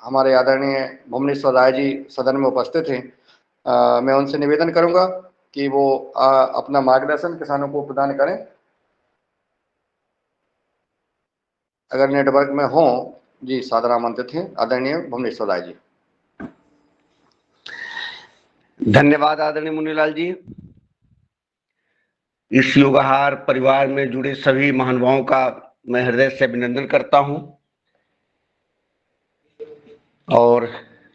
हमारे आदरणीय भुवनेश्वर राय जी सदन में उपस्थित हैं। मैं उनसे निवेदन करूंगा कि वो अपना मार्गदर्शन किसानों को प्रदान करें। अगर नेटवर्क में हो जी, सादर आमंत्रित हैं आदरणीय भुवनेश्वर राय जी। धन्यवाद आदरणीय मुनीलाल जी। इस योगाहार परिवार में जुड़े सभी महानुभावों का मैं हृदय से अभिनंदन करता हूं। और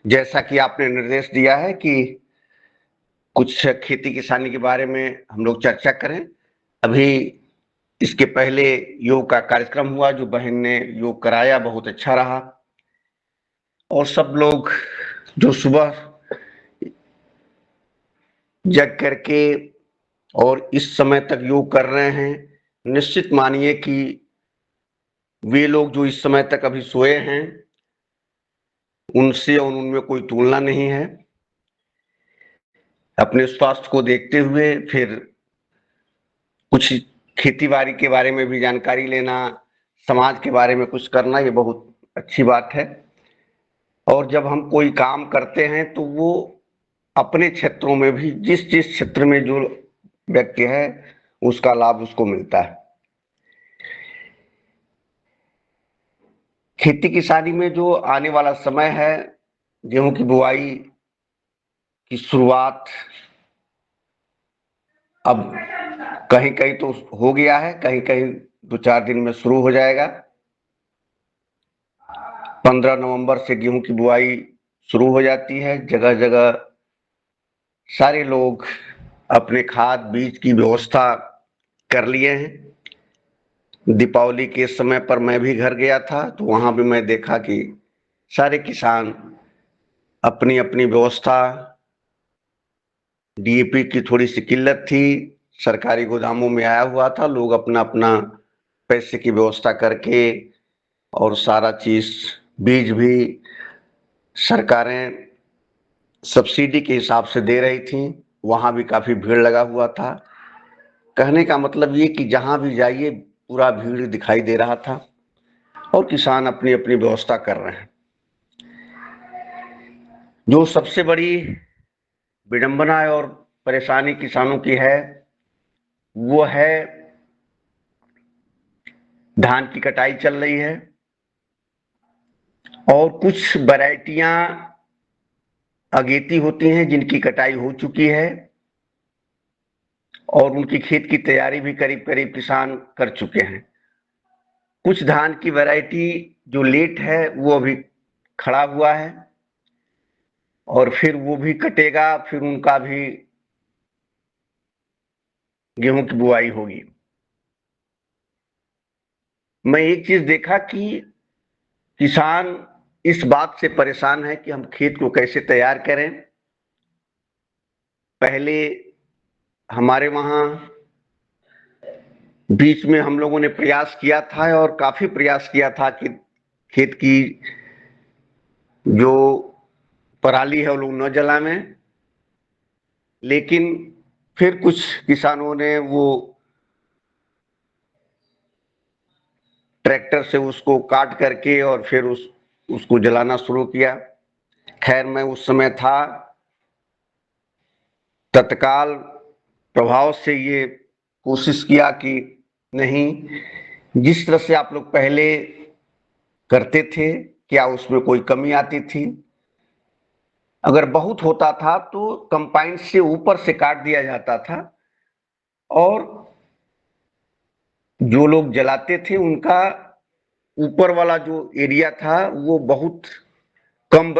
जैसा कि आपने निर्देश दिया है कि कुछ खेती किसानी के बारे में हम लोग चर्चा करें। अभी इसके पहले योग का कार्यक्रम हुआ, जो बहन ने योग कराया, बहुत अच्छा रहा। और सब लोग जो सुबह जग करके और इस समय तक योग कर रहे हैं, निश्चित मानिए कि वे लोग जो इस समय तक अभी सोए हैं, उनसे और उनमें कोई तुलना नहीं है। अपने स्वास्थ्य को देखते हुए फिर कुछ खेती बाड़ी के बारे में भी जानकारी लेना, समाज के बारे में कुछ करना, ये बहुत अच्छी बात है। और जब हम कोई काम करते हैं तो वो अपने क्षेत्रों में भी जिस जिस क्षेत्र में जो व्यक्ति है उसका लाभ उसको मिलता है। खेती किसानी में जो आने वाला समय है, गेहूं की बुआई की शुरुआत अब कहीं कहीं तो हो गया है, कहीं कहीं 2-4 दिन में शुरू हो जाएगा। 15 नवंबर से गेहूं की बुआई शुरू हो जाती है। जगह जगह सारे लोग अपने खाद बीज की व्यवस्था कर लिए हैं। दीपावली के समय पर मैं भी घर गया था, तो वहां भी मैं देखा कि सारे किसान अपनी अपनी व्यवस्था, डीएपी की थोड़ी सी किल्लत थी, सरकारी गोदामों में आया हुआ था, लोग अपना अपना पैसे की व्यवस्था करके और सारा चीज, बीज भी सरकारें सब्सिडी के हिसाब से दे रही थी। वहां भी काफी भीड़ लगा हुआ था। कहने का मतलब ये कि जहां भी जाइए पूरा भीड़ दिखाई दे रहा था और किसान अपनी अपनी व्यवस्था कर रहे हैं। जो सबसे बड़ी विडंबना और परेशानी किसानों की है, वो है धान की कटाई चल रही है और कुछ वैरायटियां अगेती होती हैं जिनकी कटाई हो चुकी है और उनकी खेत की तैयारी भी करीब करीब किसान कर चुके हैं। कुछ धान की वैरायटी जो लेट है वो अभी खड़ा हुआ है और फिर वो भी कटेगा, फिर उनका भी गेहूं की बुआई होगी। मैं एक चीज देखा कि किसान इस बात से परेशान है कि हम खेत को कैसे तैयार करें। पहले हमारे वहां बीच में हम लोगों ने प्रयास किया था और काफी प्रयास किया था कि खेत की जो पराली है वो लोग न जलावें, लेकिन फिर कुछ किसानों ने वो ट्रैक्टर से उसको काट करके और फिर उसको जलाना शुरू किया। खैर, मैं उस समय था, तत्काल प्रभाव से ये कोशिश किया कि नहीं, जिस तरह से आप लोग पहले करते थे क्या उसमें कोई कमी आती थी? अगर बहुत होता था तो कंपाइन से ऊपर से काट दिया जाता था और जो लोग जलाते थे उनका ऊपर वाला जो एरिया था वो बहुत कम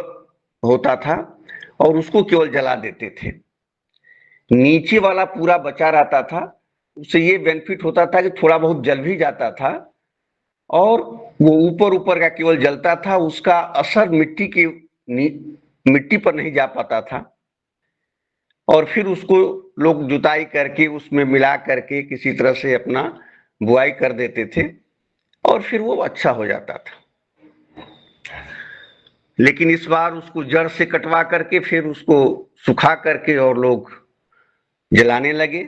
होता था और उसको केवल जला देते थे। नीचे वाला पूरा बचा रहता था। उससे ये बेनिफिट होता था कि थोड़ा बहुत जल भी जाता था और वो ऊपर ऊपर का केवल जलता था, उसका असर मिट्टी पर नहीं जा पाता था। और फिर उसको लोग जुताई करके उसमें मिला करके किसी तरह से अपना बुआई कर देते थे और फिर वो अच्छा हो जाता था। लेकिन इस बार उसको जड़ से कटवा करके फिर उसको सुखा करके और लोग जलाने लगे,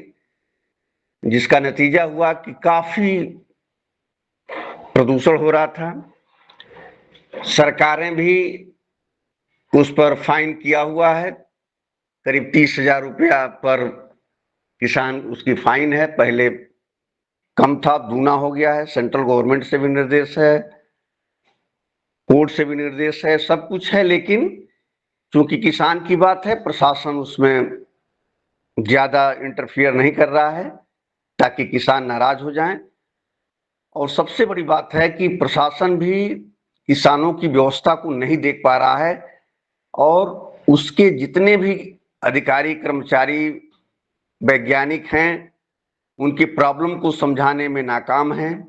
जिसका नतीजा हुआ कि काफी प्रदूषण हो रहा था। सरकारें भी उस पर फाइन किया हुआ है, करीब 30,000 रुपया पर किसान उसकी फाइन है। पहले कम था, दूना हो गया है। सेंट्रल गवर्नमेंट से भी निर्देश है, कोर्ट से भी निर्देश है, सब कुछ है, लेकिन क्योंकि किसान की बात है, प्रशासन उसमें ज्यादा इंटरफियर नहीं कर रहा है ताकि किसान नाराज हो जाएं। और सबसे बड़ी बात है कि प्रशासन भी किसानों की व्यवस्था को नहीं देख पा रहा है और उसके जितने भी अधिकारी, कर्मचारी, वैज्ञानिक हैं, उनकी प्रॉब्लम को समझाने में नाकाम हैं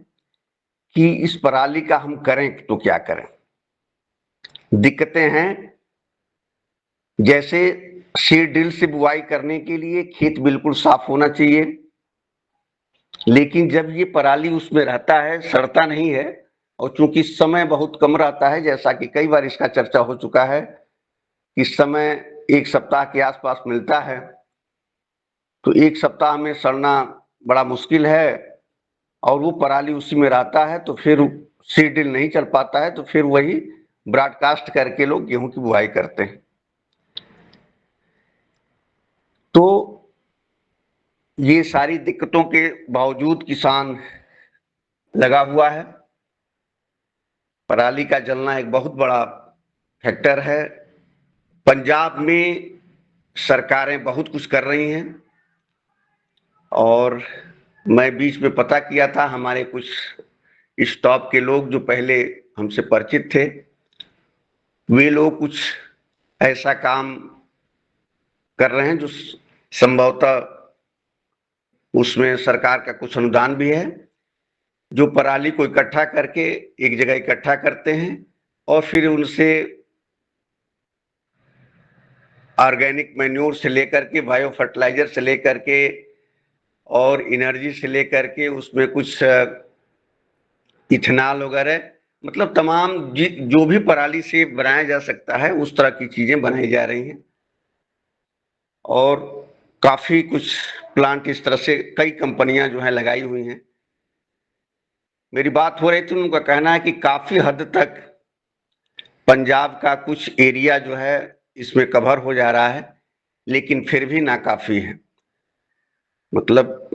कि इस पराली का हम करें तो क्या करें। दिक्कतें हैं, जैसे सीड ड्रिल से बुआई करने के लिए खेत बिल्कुल साफ होना चाहिए, लेकिन जब ये पराली उसमें रहता है, सड़ता नहीं है, और चूंकि समय बहुत कम रहता है, जैसा कि कई बार इसका चर्चा हो चुका है, इस समय 1 सप्ताह के आसपास मिलता है, तो 1 सप्ताह में सड़ना बड़ा मुश्किल है और वो पराली उसी में रहता है, तो फिर सीड ड्रिल नहीं चल पाता है, तो फिर वही ब्रॉडकास्ट करके लोग गेहूं की बुआई करते हैं। तो ये सारी दिक्कतों के बावजूद किसान लगा हुआ है। पराली का जलना एक बहुत बड़ा फैक्टर है। पंजाब में सरकारें बहुत कुछ कर रही हैं और मैं बीच में पता किया था, हमारे कुछ स्टाफ के लोग जो पहले हमसे परिचित थे, वे लोग कुछ ऐसा काम कर रहे हैं जो संभवतः उसमें सरकार का कुछ अनुदान भी है, जो पराली को इकट्ठा करके एक जगह इकट्ठा करते हैं और फिर उनसे ऑर्गेनिक मैन्योर से लेकर के, बायो फर्टिलाइजर से लेकर के और एनर्जी से लेकर के उसमें कुछ इथेनॉल वगैरह, मतलब तमाम जो भी पराली से बनाया जा सकता है उस तरह की चीजें बनाई जा रही हैं। और काफी कुछ प्लांट इस तरह से कई कंपनियां जो है लगाई हुई हैं। मेरी बात हो रही थी, उनका कहना है कि काफी हद तक पंजाब का कुछ एरिया जो है इसमें कवर हो जा रहा है, लेकिन फिर भी नाकाफी है, मतलब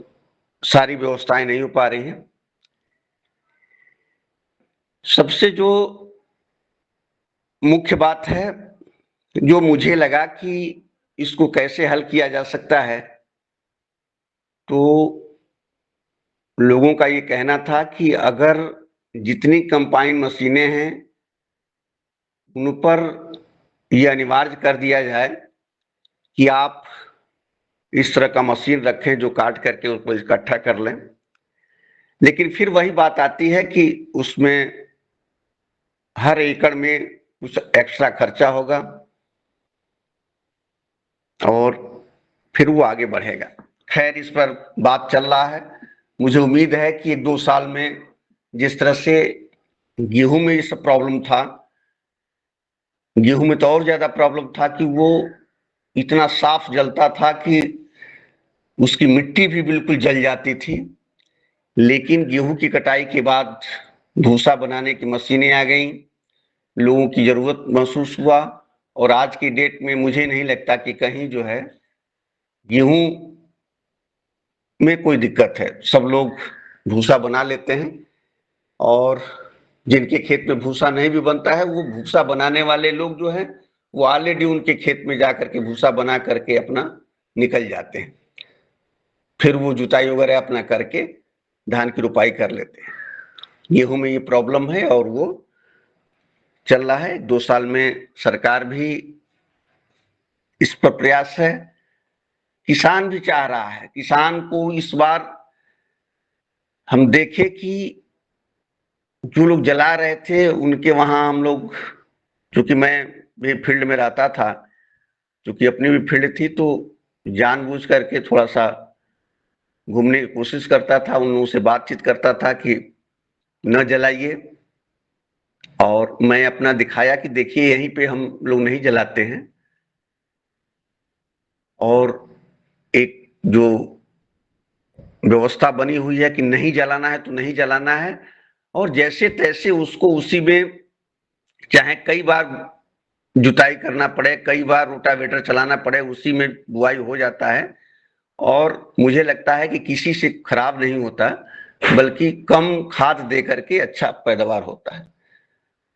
सारी व्यवस्थाएं नहीं हो पा रही हैं। सबसे जो मुख्य बात है, जो मुझे लगा कि इसको कैसे हल किया जा सकता है, तो लोगों का ये कहना था कि अगर जितनी कंबाइन मशीनें हैं उन पर यह अनिवार्य कर दिया जाए कि आप इस तरह का मशीन रखें जो काट करके उसको इकट्ठा कर लें। लेकिन फिर वही बात आती है कि उसमें हर एकड़ में कुछ एक्स्ट्रा खर्चा होगा और फिर वो आगे बढ़ेगा। खैर, इस पर बात चल रहा है। मुझे उम्मीद है कि 1-2 साल में जिस तरह से गेहूं में ये सब प्रॉब्लम था, गेहूं में तो और ज्यादा प्रॉब्लम था कि वो इतना साफ जलता था कि उसकी मिट्टी भी बिल्कुल जल जाती थी। लेकिन गेहूं की कटाई के बाद भूसा बनाने की मशीनें आ गई, लोगों की जरूरत महसूस हुआ और आज की डेट में मुझे नहीं लगता कि कहीं जो है गेहूं में कोई दिक्कत है। सब लोग भूसा बना लेते हैं और जिनके खेत में भूसा नहीं भी बनता है, वो भूसा बनाने वाले लोग जो है वो ऑलरेडी उनके खेत में जाकर के भूसा बना करके अपना निकल जाते हैं, फिर वो जुताई वगैरह अपना करके धान की रुपाई कर लेते हैं। गेहूं में ये प्रॉब्लम है और वो चल रहा है। 2 साल में सरकार भी इस पर प्रयास है, किसान भी चाह रहा है। किसान को इस बार हम देखे कि जो लोग जला रहे थे उनके वहां हम लोग, क्योंकि मैं भी फील्ड में रहता था, क्योंकि अपनी भी फील्ड थी, तो जानबूझ करके थोड़ा सा घूमने की कोशिश करता था, उन लोगों से बातचीत करता था कि न जलाइए, और मैं अपना दिखाया कि देखिए यहीं पे हम लोग नहीं जलाते हैं और एक जो व्यवस्था बनी हुई है कि नहीं जलाना है तो नहीं जलाना है, और जैसे तैसे उसको उसी में चाहे कई बार जुताई करना पड़े, कई बार रोटावेटर चलाना पड़े, उसी में बुआई हो जाता है। और मुझे लगता है कि किसी से खराब नहीं होता, बल्कि कम खाद दे करके अच्छा पैदावार होता है।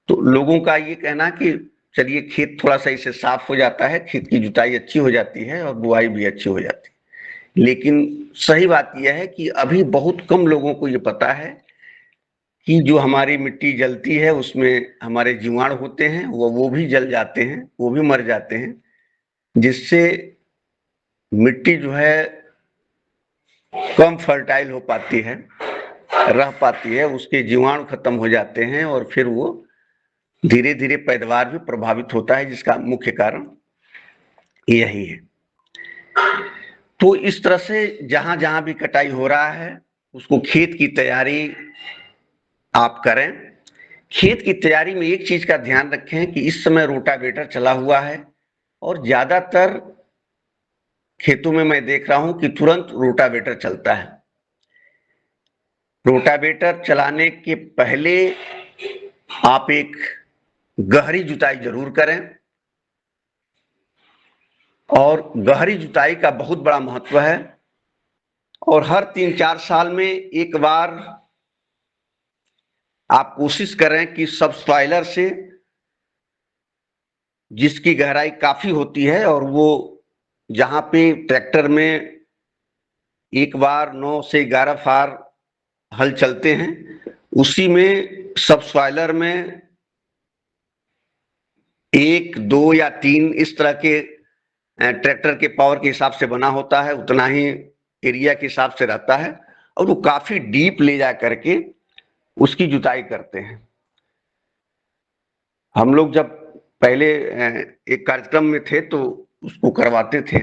तो लोगों का ये कहना कि चलिए खेत थोड़ा सा इससे साफ हो जाता है, खेत की जुताई अच्छी हो जाती है और बुआई भी अच्छी हो जाती है। लेकिन सही बात यह है कि अभी बहुत कम लोगों को ये पता है कि जो हमारी मिट्टी जलती है उसमें हमारे जीवाणु होते हैं, वो भी जल जाते हैं, वो भी मर जाते हैं, जिससे मिट्टी जो है कम फर्टाइल हो पाती है, रह पाती है, उसके जीवाणु खत्म हो जाते हैं और फिर वो धीरे धीरे पैदावार भी प्रभावित होता है, जिसका मुख्य कारण यही है। तो इस तरह से जहां जहां भी कटाई हो रहा है उसको खेत की तैयारी आप करें। खेत की तैयारी में एक चीज का ध्यान रखें कि इस समय रोटावेटर चला हुआ है और ज्यादातर खेतों में मैं देख रहा हूं कि तुरंत रोटावेटर चलता है। रोटावेटर चलाने के पहले आप एक गहरी जुताई जरूर करें, और गहरी जुताई का बहुत बड़ा महत्व है। और हर 3-4 साल में एक बार आप कोशिश करें कि सबसॉइलर से, जिसकी गहराई काफी होती है और वो जहां पे ट्रैक्टर में एक बार 9 से 11 फार हल चलते हैं, उसी में सबसॉइलर में 1, 2 या 3 इस तरह के ट्रैक्टर के पावर के हिसाब से बना होता है, उतना ही एरिया के हिसाब से रहता है, और वो काफी डीप ले जा करके उसकी जुताई करते हैं। हम लोग जब पहले एक कार्यक्रम में थे तो उसको करवाते थे,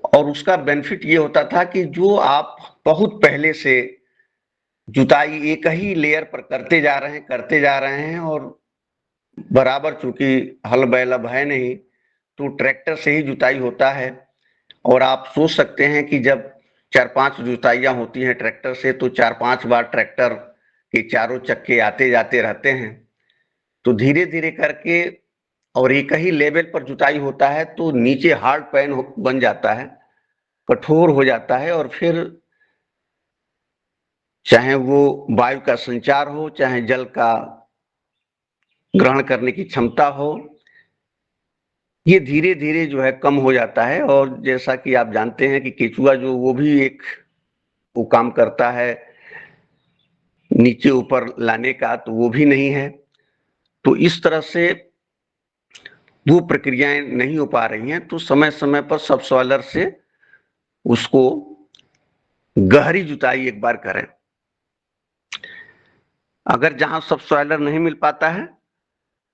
और उसका बेनिफिट ये होता था कि जो आप बहुत पहले से जुताई एक ही लेयर पर करते जा रहे हैं, और बराबर चूंकि हल बैल अब है नहीं तो ट्रैक्टर से ही जुताई होता है। और आप सोच सकते हैं कि जब 4-5 जुताइयां होती हैं ट्रैक्टर से, तो 4-5 बार ट्रैक्टर के चारों चक्के आते जाते रहते हैं, तो धीरे धीरे करके, और एक ही लेवल पर जुताई होता है तो नीचे हार्ड पैन बन जाता है, कठोर हो जाता है, और फिर चाहे वो वायु का संचार हो, चाहे जल का ग्रहण करने की क्षमता हो, ये धीरे धीरे जो है कम हो जाता है। और जैसा कि आप जानते हैं कि केचुआ जो वो भी एक वो काम करता है नीचे ऊपर लाने का, तो वो भी नहीं है। तो इस तरह से वो प्रक्रियाएं नहीं हो पा रही हैं, तो समय समय पर सबसॉइलर से उसको गहरी जुताई एक बार करें। अगर जहां सबसॉइलर नहीं मिल पाता है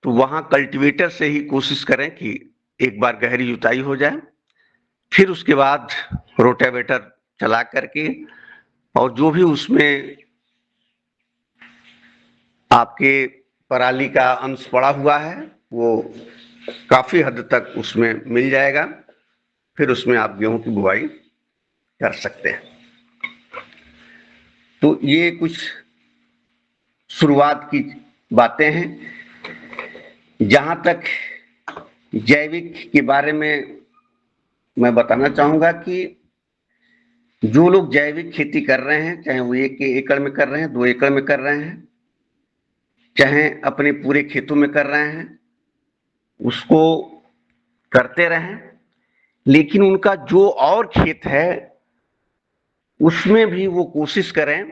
तो वहां कल्टीवेटर से ही कोशिश करें कि एक बार गहरी जुताई हो जाए, फिर उसके बाद रोटावेटर चला करके, और जो भी उसमें आपके पराली का अंश पड़ा हुआ है वो काफी हद तक उसमें मिल जाएगा, फिर उसमें आप गेहूं की बुआई कर सकते हैं। तो ये कुछ शुरुआत की बातें हैं। जहां तक जैविक के बारे में मैं बताना चाहूंगा कि जो लोग जैविक खेती कर रहे हैं, चाहे वो 1 एकड़ में कर रहे हैं, 2 एकड़ में कर रहे हैं, चाहे अपने पूरे खेतों में कर रहे हैं, उसको करते रहें। लेकिन उनका जो और खेत है उसमें भी वो कोशिश करें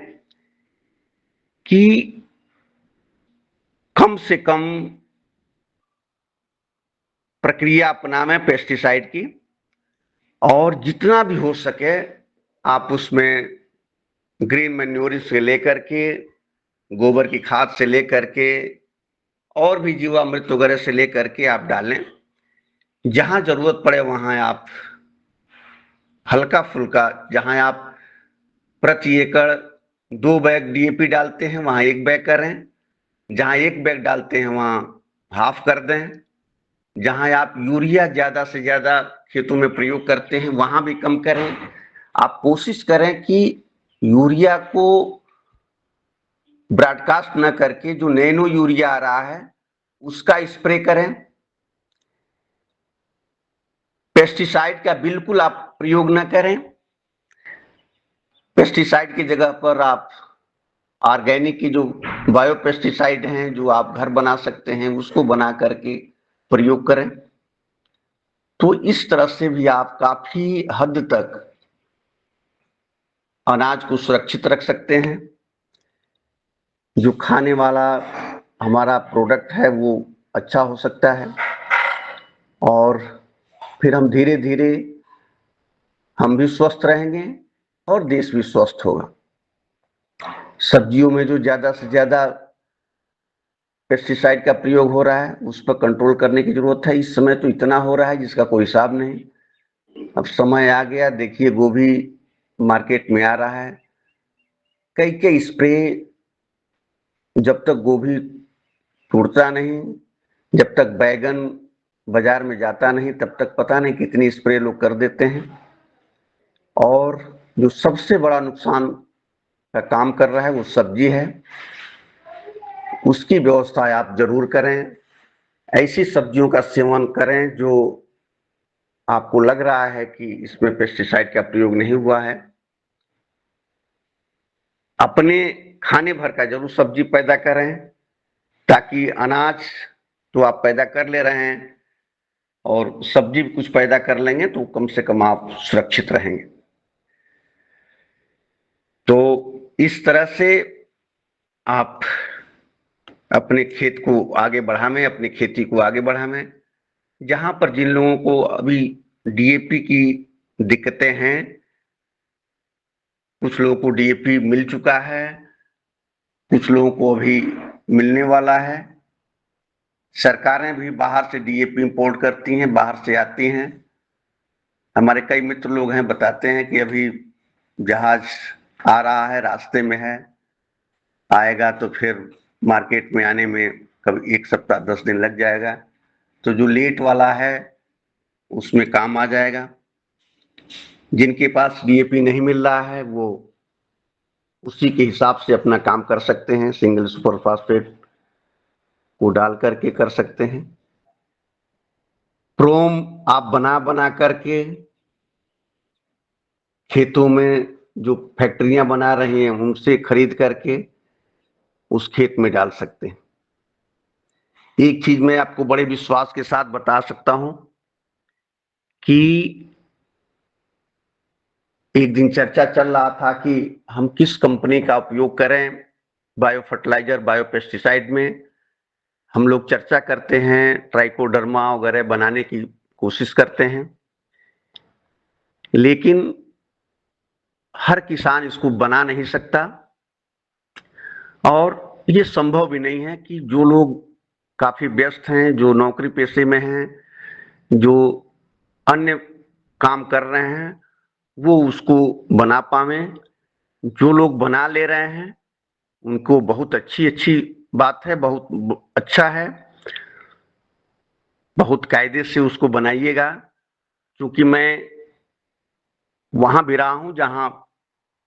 कि कम से कम प्रक्रिया अपनावें पेस्टिसाइड की, और जितना भी हो सके आप उसमें ग्रीन मैन्योर से लेकर के, गोबर की खाद से लेकर के, और भी जीवामृत वगैरह से लेकर के आप डालें। जहां जरूरत पड़े वहां आप हल्का फुल्का, जहां आप प्रति एकड़ 2 बैग डीएपी डालते हैं वहां 1 बैग करें, जहां 1 बैग डालते हैं वहां हाफ कर दें, जहां आप यूरिया ज्यादा से ज्यादा खेतों में प्रयोग करते हैं वहां भी कम करें। आप कोशिश करें कि यूरिया को ब्रॉडकास्ट न करके जो नैनो यूरिया आ रहा है उसका स्प्रे करें, पेस्टिसाइड का बिल्कुल आप प्रयोग न करें। पेस्टिसाइड की जगह पर आप ऑर्गेनिक की जो बायो पेस्टिसाइड हैं, जो आप घर बना सकते हैं, उसको बना करके प्रयोग करें। तो इस तरह से भी आप काफी हद तक अनाज को सुरक्षित रख सकते हैं। जो खाने वाला हमारा प्रोडक्ट है वो अच्छा हो सकता है, और फिर हम धीरे धीरे हम भी स्वस्थ रहेंगे और देश भी स्वस्थ होगा। सब्जियों में जो ज्यादा से ज्यादा पेस्टिसाइड का प्रयोग हो रहा है, उस पर कंट्रोल करने की जरूरत है। इस समय तो इतना हो रहा है जिसका कोई हिसाब नहीं। अब समय आ गया, देखिए गोभी मार्केट में आ रहा है, कई कई स्प्रे। जब तक गोभी टूटता नहीं, जब तक बैगन बाजार में जाता नहीं, तब तक पता नहीं कितनी स्प्रे लोग कर देते हैं। और जो सबसे बड़ा नुकसान का काम कर रहा है वो सब्जी है। उसकी व्यवस्था आप जरूर करें। ऐसी सब्जियों का सेवन करें जो आपको लग रहा है कि इसमें पेस्टिसाइड का प्रयोग नहीं हुआ है। अपने खाने भर का जरूर सब्जी पैदा करें, ताकि अनाज तो आप पैदा कर ले रहे हैं और सब्जी भी कुछ पैदा कर लेंगे तो कम से कम आप सुरक्षित रहेंगे। तो इस तरह से आप अपने खेत को आगे बढ़ाएं, अपनी खेती को आगे बढ़ाएं। जहां पर जिन लोगों को अभी डीएपी की दिक्कतें हैं, कुछ लोगों को डीएपी मिल चुका है, कुछ लोगों को अभी मिलने वाला है। सरकारें भी बाहर से डीएपी इंपोर्ट करती हैं, बाहर से आती हैं। हमारे कई मित्र लोग हैं, बताते हैं कि अभी जहाज आ रहा है, रास्ते में है, आएगा तो फिर मार्केट में आने में कभी 1 सप्ताह 10 दिन लग जाएगा। तो जो लेट वाला है उसमें काम आ जाएगा। जिनके पास डीएपी नहीं मिल रहा है वो उसी के हिसाब से अपना काम कर सकते हैं, सिंगल सुपर फास्फेट को डाल करके कर सकते हैं। प्रोम आप बना बना करके खेतों में जो फैक्ट्रियां बना रही हैं उनसे खरीद करके उस खेत में डाल सकते हैं। एक चीज मैं आपको बड़े विश्वास के साथ बता सकता हूं कि एक दिन चर्चा चल रहा था कि हम किस कंपनी का उपयोग करें बायो फर्टिलाइजर, बायो पेस्टिसाइड में। हम लोग चर्चा करते हैं, ट्राइकोडर्मा वगैरह बनाने की कोशिश करते हैं, लेकिन हर किसान इसको बना नहीं सकता। और ये संभव भी नहीं है कि जो लोग काफी व्यस्त हैं, जो नौकरी पेशे में हैं, जो अन्य काम कर रहे हैं, वो उसको बना पावे। जो लोग बना ले रहे हैं उनको बहुत अच्छी अच्छी बात है, बहुत अच्छा है, बहुत कायदे से उसको बनाइएगा। क्योंकि मैं वहां भी रहा हूं जहां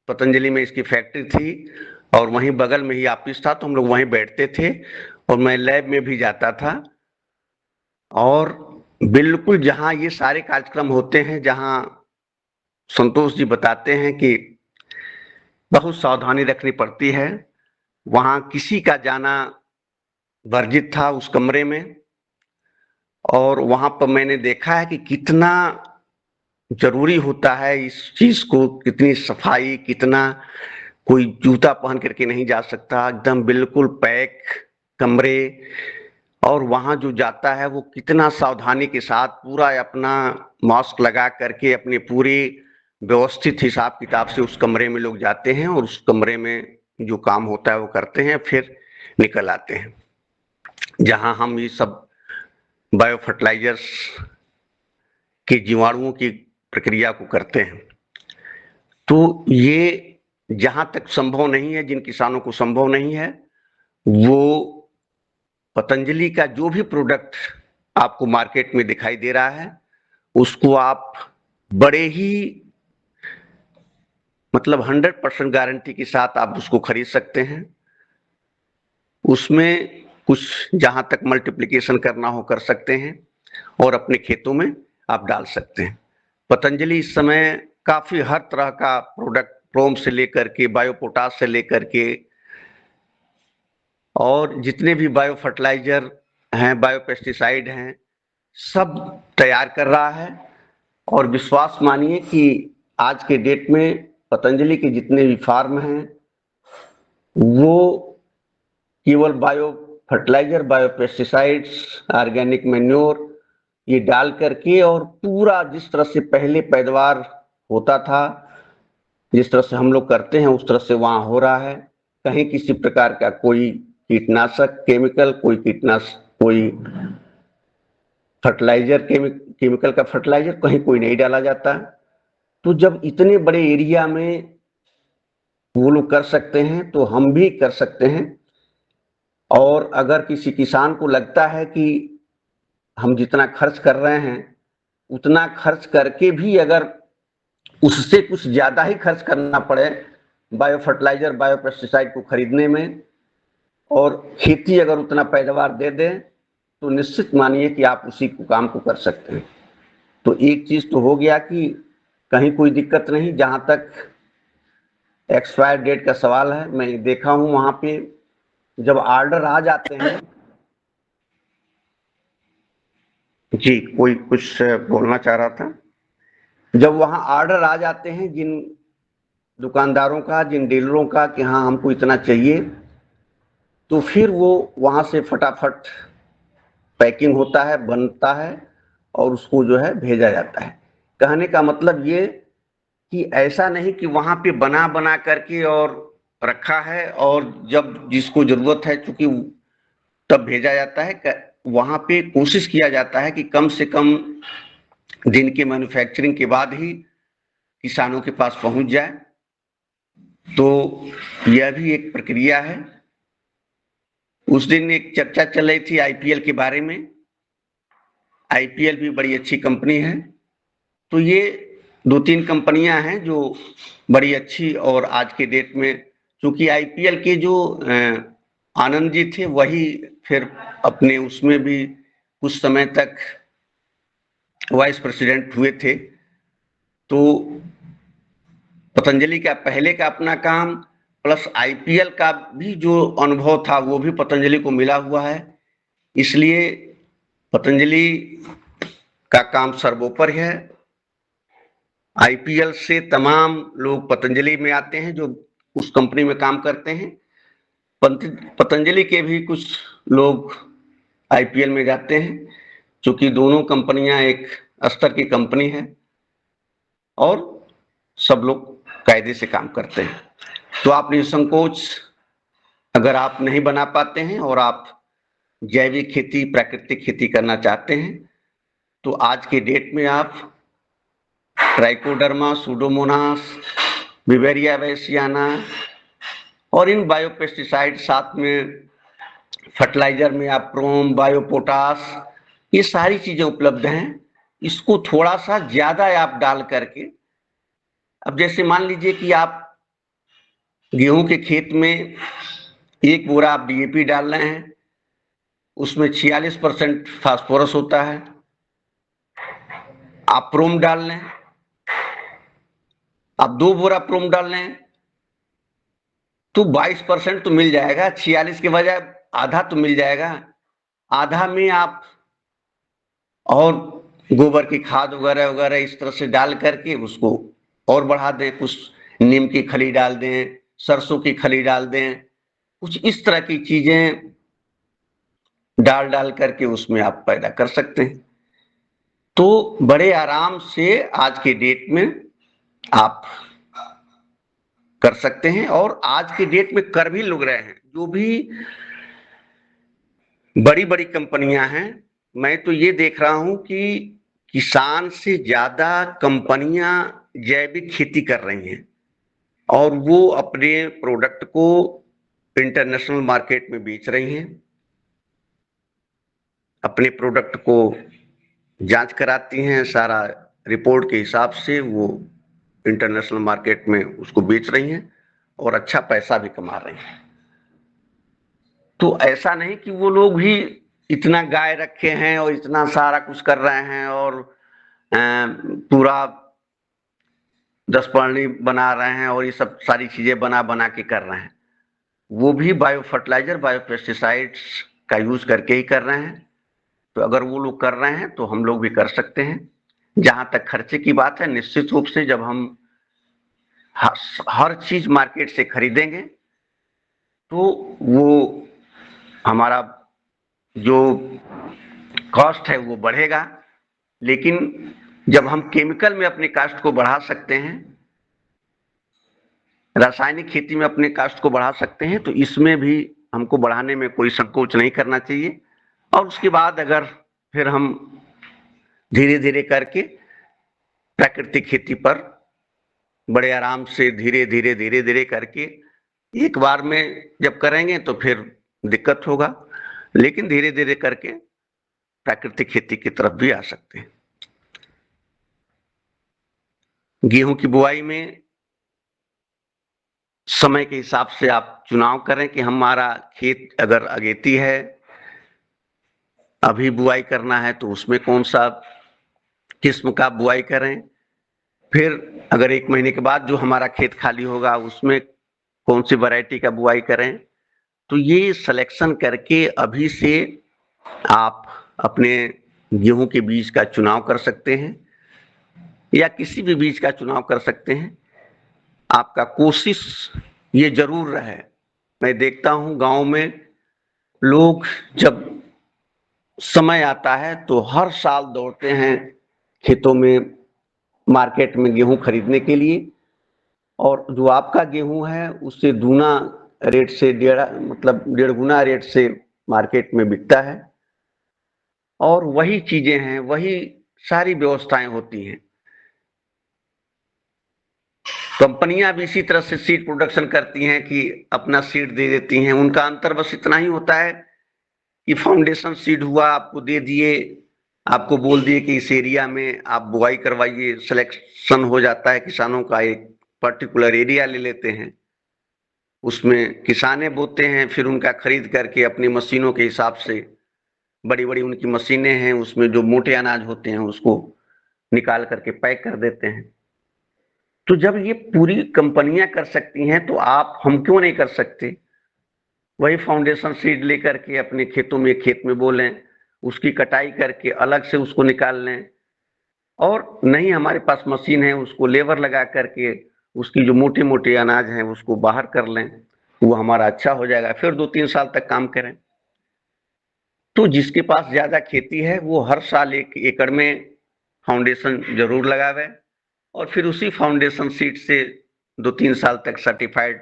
पतंजलि में इसकी फैक्ट्री थी और वहीं बगल में ही ऑफिस था, तो हम लोग वहीं बैठते थे और मैं लैब में भी जाता था। और बिल्कुल जहां ये सारे कार्यक्रम होते हैं, जहां संतोष जी बताते हैं कि बहुत सावधानी रखनी पड़ती है, वहां किसी का जाना वर्जित था उस कमरे में। और वहां पर मैंने देखा है कि कितना जरूरी होता है इस चीज को, कितनी सफाई, कितना कोई जूता पहन करके नहीं जा सकता, एकदम बिल्कुल पैक कमरे। और वहां जो जाता है वो कितना सावधानी के साथ पूरा अपना मास्क लगा करके अपने पूरे व्यवस्थित हिसाब किताब से उस कमरे में लोग जाते हैं और उस कमरे में जो काम होता है वो करते हैं, फिर निकल आते हैं। जहां हम ये सब बायो फर्टिलाइजर्स के जीवाणुओं की प्रक्रिया को करते हैं। तो ये जहां तक संभव नहीं है, जिन किसानों को संभव नहीं है, वो पतंजलि का जो भी प्रोडक्ट आपको मार्केट में दिखाई दे रहा है उसको आप बड़े ही मतलब 100% गारंटी के साथ आप उसको खरीद सकते हैं। उसमें कुछ जहां तक मल्टीप्लिकेशन करना हो कर सकते हैं और अपने खेतों में आप डाल सकते हैं। पतंजलि इस समय काफी हर तरह का प्रोडक्ट, प्रोम से लेकर के बायो पोटाश से लेकर के और जितने भी बायो फर्टिलाइजर हैं, बायो पेस्टिसाइड हैं, सब तैयार कर रहा है। और विश्वास मानिए कि आज के डेट में पतंजलि के जितने भी फार्म हैं वो केवल bio fertiliser, bio pesticides, organic manure ये डाल करके और पूरा जिस तरह से पहले पैदावार होता था, जिस तरह से हम लोग करते हैं उस तरह से वहां हो रहा है। कहीं किसी प्रकार का कोई कीटनाशक केमिकल, कोई फर्टिलाइजर केमिकल का फर्टिलाइजर कहीं कोई नहीं डाला जाता। तो जब इतने बड़े एरिया में वो लोग कर सकते हैं तो हम भी कर सकते हैं। और अगर किसी किसान को लगता है कि हम जितना खर्च कर रहे हैं उतना खर्च करके भी अगर उससे कुछ ज्यादा ही खर्च करना पड़े बायो फर्टिलाइजर, बायो पेस्टिसाइड को खरीदने में, और खेती अगर उतना पैदावार दे दें तो निश्चित मानिए कि आप उसी काम को कर सकते हैं। तो एक चीज तो हो गया कि कहीं कोई दिक्कत नहीं। जहां तक एक्सपायर डेट का सवाल है, मैं देखा हूं वहां पे जब ऑर्डर आ जाते हैं, जी कोई कुछ बोलना चाह रहा था। जब वहां ऑर्डर आ जाते हैं जिन दुकानदारों का, जिन डीलरों का कि हाँ हमको इतना चाहिए, तो फिर वो वहां से फटाफट पैकिंग होता है, बनता है और उसको जो है भेजा जाता है। कहने का मतलब ये कि ऐसा नहीं कि वहां पे बना बना करके और रखा है और जब जिसको जरूरत है चूंकि तब भेजा जाता है। वहां पे कोशिश किया जाता है कि कम से कम दिन के मैन्युफैक्चरिंग के बाद ही किसानों के पास पहुंच जाए। तो यह भी एक प्रक्रिया है। उस दिन एक चर्चा चल रही थी आईपीएल के बारे में। आईपीएल भी बड़ी अच्छी कंपनी है। तो ये 2-3 कंपनियां हैं जो बड़ी अच्छी, और आज के डेट में क्योंकि आईपीएल के जो आनंद जी थे वही फिर अपने उसमें भी कुछ समय तक वाइस प्रेसिडेंट हुए थे। तो पतंजलि का पहले का अपना काम प्लस आईपीएल का भी जो अनुभव था वो भी पतंजलि को मिला हुआ है। इसलिए पतंजलि का काम सर्वोपरि है। आईपीएल से तमाम लोग पतंजलि में आते हैं जो उस कंपनी में काम करते हैं। पतंजलि के भी कुछ लोग आईपीएल में जाते हैं, क्योंकि दोनों कंपनियां एक स्तर की कंपनी है और सब लोग कायदे से काम करते हैं। तो आप निसंकोच, अगर आप नहीं बना पाते हैं और आप जैविक खेती, प्राकृतिक खेती करना चाहते हैं, तो आज के डेट में आप ट्राइकोडर्मा, सूडोमोनास, बिवेरिया वैसियाना और इन बायोपेस्टिसाइड, साथ में फर्टिलाइजर में आप प्रोम, बायो पोटाश, ये सारी चीजें उपलब्ध हैं। इसको थोड़ा सा ज्यादा आप डाल करके, अब जैसे मान लीजिए कि आप गेहूं के खेत में 1 बोरा आप डीएपी डाल रहे हैं, उसमें 46% फास्फोरस होता है। आप प्रोम डाल लें, आप 2 बोरा प्रोम डाल लें तो 22% तो मिल जाएगा। 46 के बजाय आधा तो मिल जाएगा। आधा में आप और गोबर की खाद वगैरह वगैरह इस तरह से डाल करके उसको और बढ़ा दें। कुछ नीम की खली डाल दें, सरसों की खली डाल दें, कुछ इस तरह की चीजें डाल करके उसमें आप पैदा कर सकते हैं। तो बड़े आराम से आज के डेट में आप कर सकते हैं और आज के डेट में कर भी लोग रहे हैं। जो भी बड़ी बड़ी कंपनियां हैं, मैं तो ये देख रहा हूं कि किसान से ज्यादा कंपनियां जैविक खेती कर रही हैं और वो अपने प्रोडक्ट को इंटरनेशनल मार्केट में बेच रही हैं। अपने प्रोडक्ट को जांच कराती हैं, सारा रिपोर्ट के हिसाब से वो इंटरनेशनल मार्केट में उसको बेच रही हैं और अच्छा पैसा भी कमा रही हैं। तो ऐसा नहीं कि वो लोग भी इतना गाय रखे हैं और इतना सारा कुछ कर रहे हैं और पूरा 10 पढ़नी बना रहे हैं और ये सब सारी चीजें बना के कर रहे हैं, वो भी बायो फर्टिलाइजर, बायो पेस्टिसाइड्स का यूज करके ही कर रहे हैं। तो अगर वो लोग कर रहे हैं तो हम लोग भी कर सकते हैं। जहां तक खर्चे की बात है, निश्चित रूप से जब हम हर चीज मार्केट से खरीदेंगे तो वो हमारा जो कॉस्ट है वो बढ़ेगा। लेकिन जब हम केमिकल में अपने कास्ट को बढ़ा सकते हैं, रासायनिक खेती में अपने कास्ट को बढ़ा सकते हैं, तो इसमें भी हमको बढ़ाने में कोई संकोच नहीं करना चाहिए। और उसके बाद अगर फिर हम धीरे धीरे करके प्राकृतिक खेती पर बड़े आराम से धीरे धीरे करके एक बार में जब करेंगे तो फिर दिक्कत होगा, लेकिन धीरे धीरे करके प्राकृतिक खेती की तरफ भी आ सकते हैं। गेहूं की बुआई में समय के हिसाब से आप चुनाव करें कि हमारा खेत अगर अगेती है, अभी बुआई करना है तो उसमें कौन सा किस्म का बुआई करें। फिर अगर 1 महीने के बाद जो हमारा खेत खाली होगा उसमें कौन सी वैरायटी का बुआई करें। तो ये सिलेक्शन करके अभी से आप अपने गेहूं के बीज का चुनाव कर सकते हैं या किसी भी बीज का चुनाव कर सकते हैं। आपका कोशिश ये जरूर रहे, मैं देखता हूं गांव में लोग जब समय आता है तो हर साल दौड़ते हैं खेतों में, मार्केट में गेहूं खरीदने के लिए, और जो आपका गेहूं है उससे दूना रेट से डेढ़ गुना रेट से मार्केट में बिकता है। और वही चीजें हैं, वही सारी व्यवस्थाएं होती हैं। कंपनियां भी इसी तरह से सीड प्रोडक्शन करती हैं कि अपना सीड दे देती हैं। उनका अंतर बस इतना ही होता है कि फाउंडेशन सीड हुआ, आपको दे दिए, आपको बोल दिए कि इस एरिया में आप बुआई करवाइए। सिलेक्शन हो जाता है, किसानों का एक पर्टिकुलर एरिया ले लेते हैं, उसमें किसाने बोते हैं, फिर उनका खरीद करके अपनी मशीनों के हिसाब से, बड़ी बड़ी उनकी मशीनें हैं, उसमें जो मोटे अनाज होते हैं उसको निकाल करके पैक कर देते हैं। तो जब ये पूरी कंपनियां कर सकती हैं तो हम क्यों नहीं कर सकते। वही फाउंडेशन सीड लेकर के अपने खेतों में, खेत में बोलें, उसकी कटाई करके अलग से उसको निकाल लें, और नहीं हमारे पास मशीन है उसको लेबर लगा करके उसकी जो मोटे मोटे अनाज हैं उसको बाहर कर लें, वो हमारा अच्छा हो जाएगा, फिर 2-3 साल तक काम करें। तो जिसके पास ज्यादा खेती है वो हर साल 1 एकड़ में फाउंडेशन जरूर लगावे और फिर उसी फाउंडेशन सीड से 2-3 साल तक सर्टिफाइड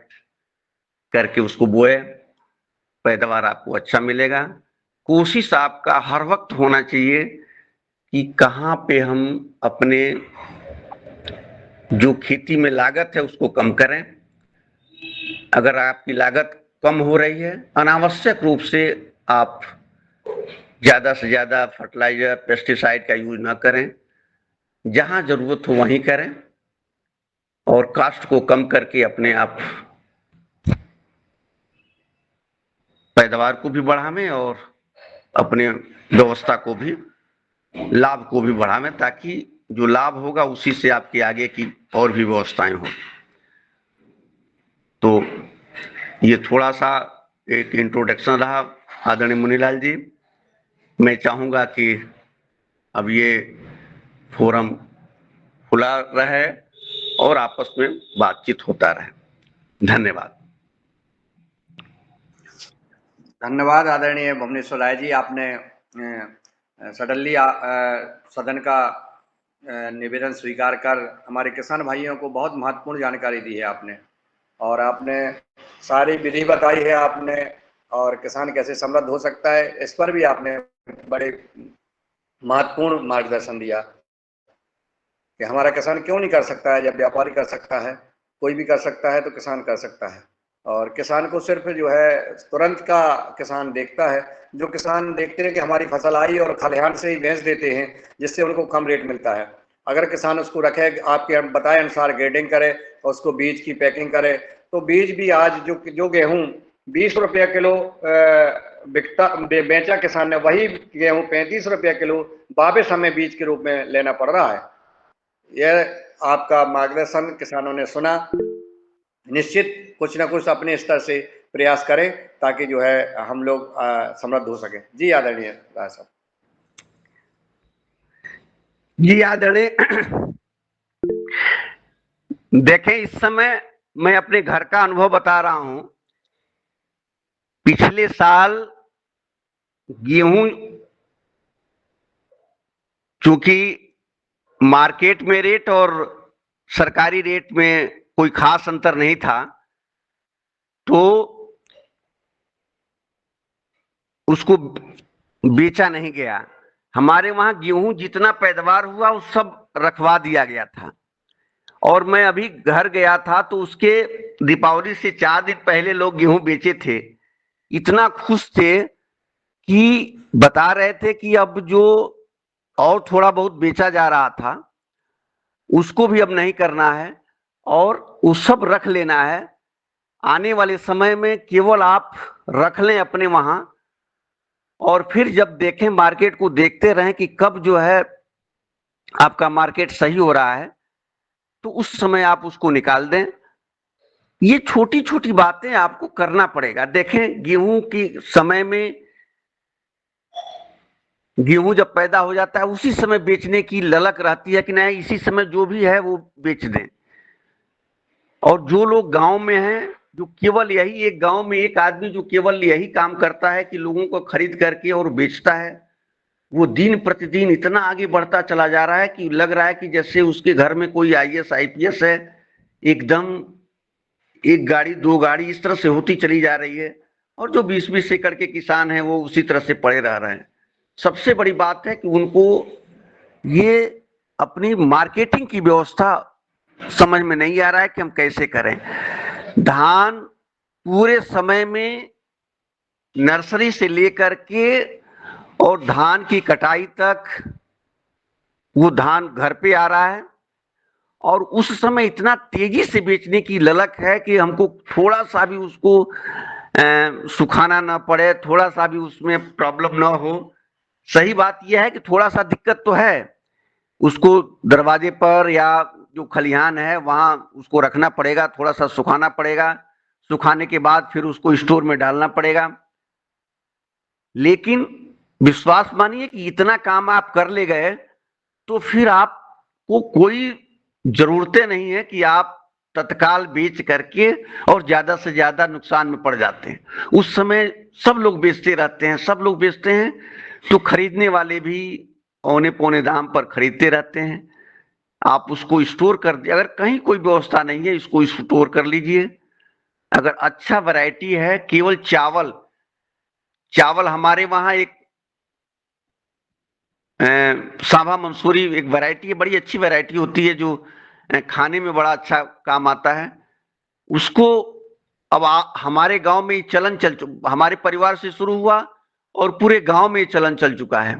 करके उसको बोए, पैदावार आपको अच्छा मिलेगा। कोशिश आपका हर वक्त होना चाहिए कि कहाँ पे हम अपने जो खेती में लागत है उसको कम करें। अगर आपकी लागत कम हो रही है, अनावश्यक रूप से आप ज्यादा से ज्यादा फर्टिलाइजर, पेस्टिसाइड का यूज ना करें, जहां जरूरत हो वहीं करें और कास्ट को कम करके अपने आप पैदावार को भी बढ़ावें और अपने व्यवस्था को भी, लाभ को भी बढ़ावें, ताकि जो लाभ होगा उसी से आपके आगे की और भी व्यवस्थाएं हो। तो ये थोड़ा सा एक इंट्रोडक्शन रहा आदरणीय मुनीलाल जी। मैं चाहूंगा कि अब ये फोरम खुला रहे और आपस में बातचीत होता रहे। धन्यवाद। धन्यवाद आदरणीय भुवनेश्वर राय जी, आपने सडनली सदन का निवेदन स्वीकार कर हमारे किसान भाइयों को बहुत महत्वपूर्ण जानकारी दी है आपने, और आपने सारी विधि बताई है आपने, और किसान कैसे समृद्ध हो सकता है इस पर भी आपने बड़े महत्वपूर्ण मार्गदर्शन दिया कि हमारा किसान क्यों नहीं कर सकता है, जब व्यापारी कर सकता है, कोई भी कर सकता है तो किसान कर सकता है। और किसान को सिर्फ जो है तुरंत का किसान देखता है, जो किसान देखते हैं कि हमारी फसल आई और खलिहान से ही बेच देते हैं जिससे उनको कम रेट मिलता है। अगर किसान उसको रखे, आपके बताए अनुसार ग्रेडिंग करे और उसको बीज की पैकिंग करे, तो बीज भी आज जो गेहूँ 20 रुपया किलो बेचा किसान ने, वही गेहूं 35 रुपया किलो वापस हमें बीज के रूप में लेना पड़ रहा है। यह आपका मार्गदर्शन किसानों ने सुना। निश्चित कुछ ना कुछ अपने स्तर से प्रयास करें ताकि जो है हम लोग समृद्ध हो सके। जी आदरणीय राय साहब। जी आदरणीय, देखें इस समय मैं अपने घर का अनुभव बता रहा हूं। पिछले साल गेहूं चूंकि मार्केट में रेट और सरकारी रेट में कोई खास अंतर नहीं था, तो उसको बेचा नहीं गया। हमारे वहां गेहूं जितना पैदावार हुआ वो सब रखवा दिया गया था। और मैं अभी घर गया था तो उसके दीपावली से 4 दिन पहले लोग गेहूं बेचे थे, इतना खुश थे कि बता रहे थे कि अब जो और थोड़ा बहुत बेचा जा रहा था उसको भी अब नहीं करना है और वो सब रख लेना है। आने वाले समय में केवल आप रख लें अपने वहां, और फिर जब देखें मार्केट को देखते रहें कि कब जो है आपका मार्केट सही हो रहा है तो उस समय आप उसको निकाल दें। ये छोटी छोटी बातें आपको करना पड़ेगा। देखें गेहूं की समय में गेहूं जब पैदा हो जाता है उसी समय बेचने की ललक रहती है कि नहीं इसी समय जो भी है वो बेच दें। और जो लोग गांव में हैं, जो केवल यही एक गांव में एक आदमी जो केवल यही काम करता है कि लोगों को खरीद करके और बेचता है, वो दिन प्रतिदिन इतना आगे बढ़ता चला जा रहा है कि लग रहा है कि जैसे उसके घर में कोई आईएएस आईपीएस है। एकदम एक गाड़ी 2 गाड़ी इस तरह से होती चली जा रही है, और जो 20-20 एकड़ के किसान हैं वो उसी तरह से पड़े रह रहे हैं। सबसे बड़ी बात है कि उनको ये अपनी मार्केटिंग की व्यवस्था समझ में नहीं आ रहा है कि हम कैसे करें। धान पूरे समय में नर्सरी से लेकर के और धान की कटाई तक वो धान घर पे आ रहा है, और उस समय इतना तेजी से बेचने की ललक है कि हमको थोड़ा सा भी उसको सुखाना ना पड़े, थोड़ा सा भी उसमें प्रॉब्लम ना हो। सही बात यह है कि थोड़ा सा दिक्कत तो है, उसको दरवाजे पर या जो खलिहान है वहां उसको रखना पड़ेगा, थोड़ा सा सुखाना पड़ेगा, सुखाने के बाद फिर उसको स्टोर में डालना पड़ेगा। लेकिन विश्वास मानिए कि इतना काम आप कर ले गए तो फिर आपको कोई जरूरतें नहीं है कि आप तत्काल बेच करके और ज्यादा से ज्यादा नुकसान में पड़ जाते हैं। उस समय सब लोग बेचते रहते हैं, सब लोग बेचते हैं, तो खरीदने वाले भी औने पौने दाम पर खरीदते रहते हैं। आप उसको स्टोर कर दिए, अगर कहीं कोई व्यवस्था नहीं है इसको स्टोर कर लीजिए। अगर अच्छा वैरायटी है, केवल चावल चावल हमारे वहां एक सांभा मंसूरी एक वैरायटी है, बड़ी अच्छी वैरायटी होती है जो खाने में बड़ा अच्छा काम आता है। उसको अब हमारे गांव में चलन हमारे परिवार से शुरू हुआ और पूरे गांव में चलन चल चुका है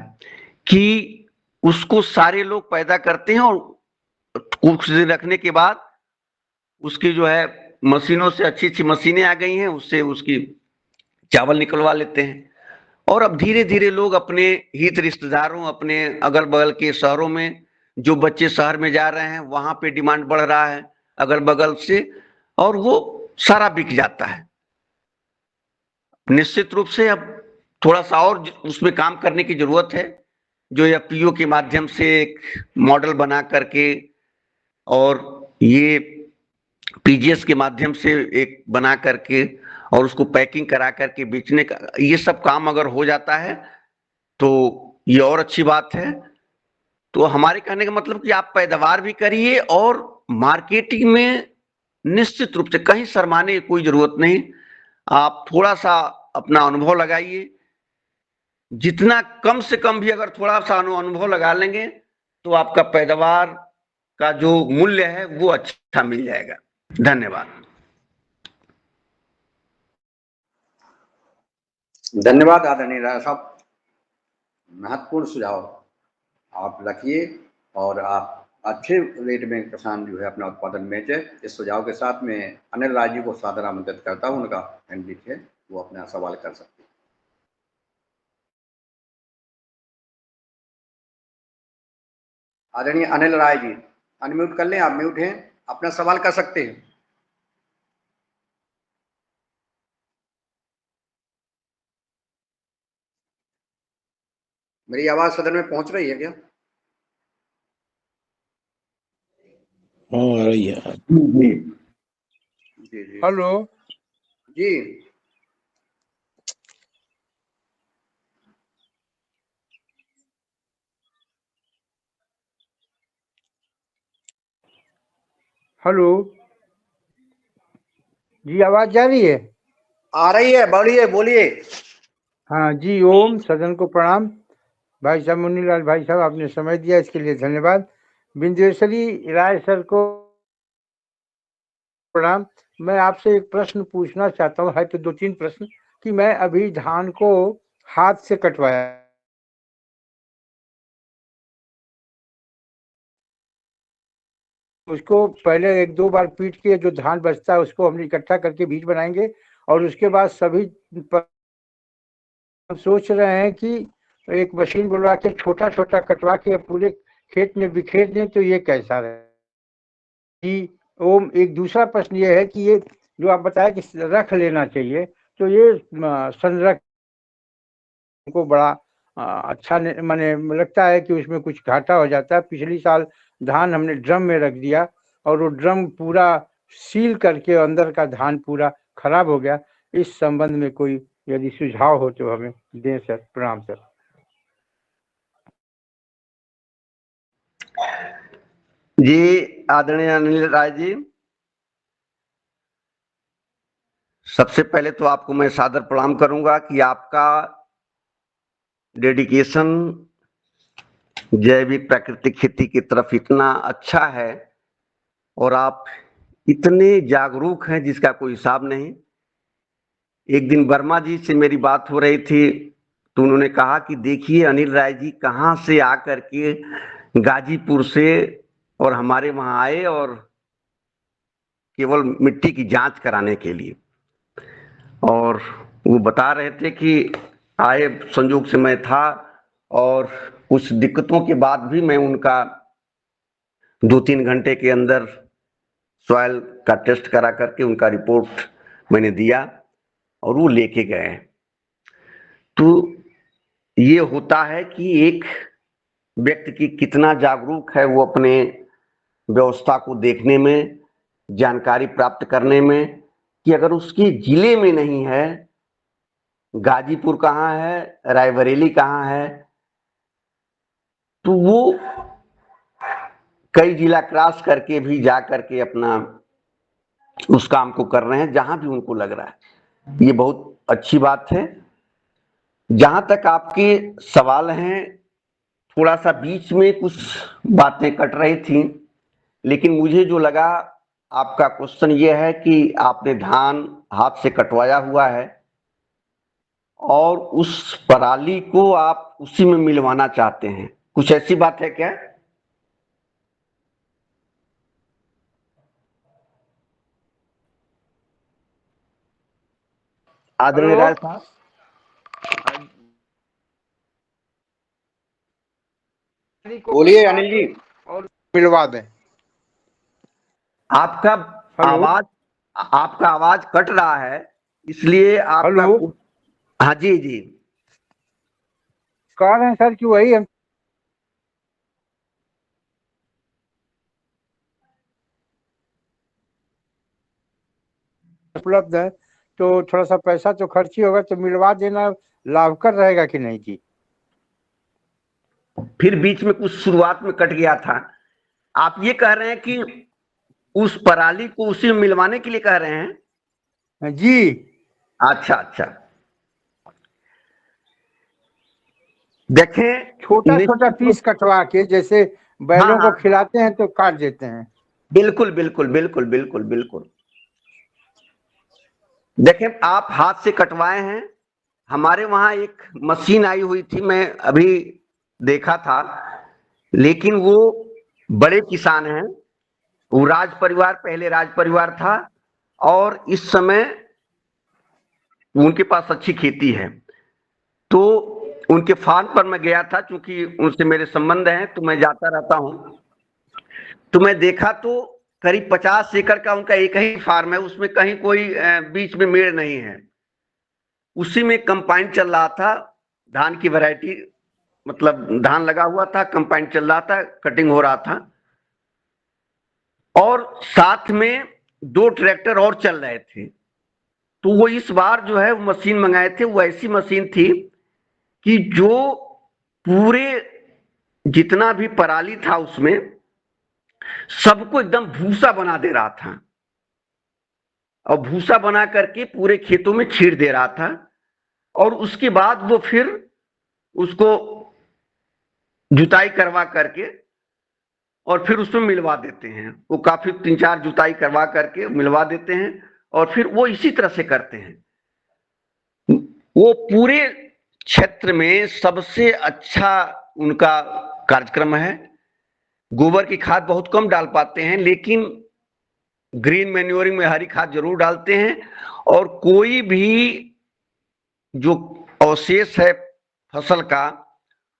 कि उसको सारे लोग पैदा करते हैं और कुछ दिन रखने के बाद उसकी जो है मशीनों से अच्छी अच्छी मशीनें आ गई हैं, उससे उसकी चावल निकलवा लेते हैं। और अब धीरे धीरे लोग अपने हित रिश्तेदारों, अपने अगल बगल के शहरों में, जो बच्चे शहर में जा रहे हैं वहां पे डिमांड बढ़ रहा है अगल बगल से, और वो सारा बिक जाता है। निश्चित रूप से अब थोड़ा सा और उसमें काम करने की जरूरत है, जो एफपीओ के माध्यम से एक मॉडल बना करके और ये पीजीएस के माध्यम से एक बना करके और उसको पैकिंग करा करके बेचने का, ये सब काम अगर हो जाता है तो ये और अच्छी बात है। तो हमारे कहने का मतलब कि आप पैदावार भी करिए और मार्केटिंग में निश्चित रूप से कहीं शर्माने की कोई जरूरत नहीं। आप थोड़ा सा अपना अनुभव लगाइए, जितना कम से कम भी अगर थोड़ा सा अनुभव लगा लेंगे तो आपका पैदावार का जो मूल्य है वो अच्छा मिल जाएगा। धन्यवाद। धन्यवाद आदरणीय राय साहब, महत्वपूर्ण सुझाव आप रखिए और आप अच्छे रेट में किसान जो है अपना उत्पादन बेचे। इस सुझाव के साथ में अनिल राय जी को सादर आमंत्रित करता हूँ, उनका एंड है। वो अपना सवाल कर सकते हैं। आदरणीय अनिल राय जी, अनम्यूट कर लें, आप म्यूट हैं, अपना सवाल कर सकते हैं। मेरी आवाज सदन में पहुंच रही है क्या? हाँ आ रही है। जी जी जी हेलो जी। हेलो जी, आवाज जा रही है? आ रही है, बोलिए बोलिए। हाँ जी, ओम सदन को प्रणाम। भाई साहब मुन्नीलाल भाई साहब, आपने समय दिया, इसके लिए धन्यवाद। बिंदेश्वरी राय सर को प्रणाम। मैं आपसे एक प्रश्न पूछना चाहता हूँ, है तो 2-3 प्रश्न, कि मैं अभी धान को हाथ से कटवाया, उसको पहले 1-2 बार पीट के जो धान बचता है उसको हम इकट्ठा करके बीज बनाएंगे, और उसके बाद सभी हम सोच रहे हैं कि एक मशीन बुलवा के छोटा छोटा कटवा के पूरे खेत में बिखेर दें, तो ये कैसा रहे जी? ओम, एक दूसरा प्रश्न ये है कि ये जो आप बताया कि रख लेना चाहिए, तो ये संरक्षण को बड़ा अच्छा माने लगता है कि उसमें कुछ घाटा हो जाता है। पिछली साल धान हमने ड्रम में रख दिया और वो ड्रम पूरा सील करके अंदर का धान पूरा खराब हो गया। इस संबंध में कोई यदि सुझाव हो तो हमें दें सर। प्रणाम सर। जी, आदरणीय अनिल राय जी, सबसे पहले तो आपको मैं सादर प्रणाम करूंगा कि आपका डेडिकेशन जैविक प्राकृतिक खेती की तरफ इतना अच्छा है और आप इतने जागरूक हैं जिसका कोई हिसाब नहीं। एक दिन वर्मा जी से मेरी बात हो रही थी तो उन्होंने कहा कि देखिए अनिल राय जी कहाँ से आकर के गाजीपुर से और हमारे वहां आए और केवल मिट्टी की जांच कराने के लिए, और वो बता रहे थे कि आए संजोग से मैं था और कुछ दिक्कतों के बाद भी मैं उनका 2-3 घंटे के अंदर सॉइल का टेस्ट करा करके उनका रिपोर्ट मैंने दिया और वो लेके गए। तो ये होता है कि एक व्यक्ति की कितना जागरूक है वो अपने व्यवस्था को देखने में, जानकारी प्राप्त करने में, कि अगर उसके जिले में नहीं है, गाजीपुर कहाँ है, रायबरेली कहाँ है, तो वो कई जिला क्रॉस करके भी जा करके अपना उस काम को कर रहे हैं जहां भी उनको लग रहा है। ये बहुत अच्छी बात है। जहां तक आपके सवाल हैं, थोड़ा सा बीच में कुछ बातें कट रही थी, लेकिन मुझे जो लगा आपका क्वेश्चन ये है कि आपने धान हाथ से कटवाया हुआ है और उस पराली को आप उसी में मिलवाना चाहते हैं, कुछ ऐसी बात है क्या? आदरणीय राय साहब, बोलिए अनिल जी। और मिलवा दें। आपका हेलो आवाज आपका आवाज कट रहा है, इसलिए आपका हेलो, हाँ जी जी। कह रहे हैं सर कि वही हम उपलब्ध है, तो थोड़ा सा पैसा तो खर्च ही होगा, तो मिलवा देना लाभकर रहेगा कि नहीं जी? फिर बीच में कुछ शुरुआत में कट गया था। आप ये कह रहे हैं कि उस पराली को उसी में मिलवाने के लिए कह रहे हैं? जी, अच्छा अच्छा, देखें छोटा छोटा निश्चित रूप, पीस कटवा के, जैसे हाँ बैलों को हाँ, खिलाते हैं तो काट देते हैं। बिल्कुल बिल्कुल बिल्कुल बिल्कुल बिल्कुल। देखें आप हाथ से कटवाए हैं, हमारे वहां एक मशीन आई हुई थी, मैं अभी देखा था, लेकिन वो बड़े किसान हैं, वो राज परिवार, पहले राज परिवार था और इस समय उनके पास अच्छी खेती है। तो उनके फार्म पर मैं गया था, क्योंकि उनसे मेरे संबंध हैं तो मैं जाता रहता हूं। तो मैं देखा तो करीब 50 एकड़ का उनका एक ही फार्म है, उसमें कहीं कोई बीच में मेड़ नहीं है। उसी में कंपाइन चल रहा था, धान की वैरायटी, मतलब धान लगा हुआ था, कंपाइन चल रहा था, कटिंग हो रहा था, और साथ में 2 ट्रैक्टर और चल रहे थे। तो वो इस बार जो है वो मशीन मंगाए थे, वो ऐसी मशीन थी कि जो पूरे जितना भी पराली था उसमें सबको एकदम भूसा बना दे रहा था, और भूसा बना करके पूरे खेतों में छीड़ दे रहा था। और उसके बाद वो फिर उसको जुताई करवा करके और फिर उसमें मिलवा देते हैं। वो काफी 3-4 जुताई करवा करके मिलवा देते हैं, और फिर वो इसी तरह से करते हैं। वो पूरे क्षेत्र में सबसे अच्छा उनका कार्यक्रम है। गोबर की खाद बहुत कम डाल पाते हैं, लेकिन ग्रीन मैन्योरिंग में हरी खाद जरूर डालते हैं, और कोई भी जो अवशेष है फसल का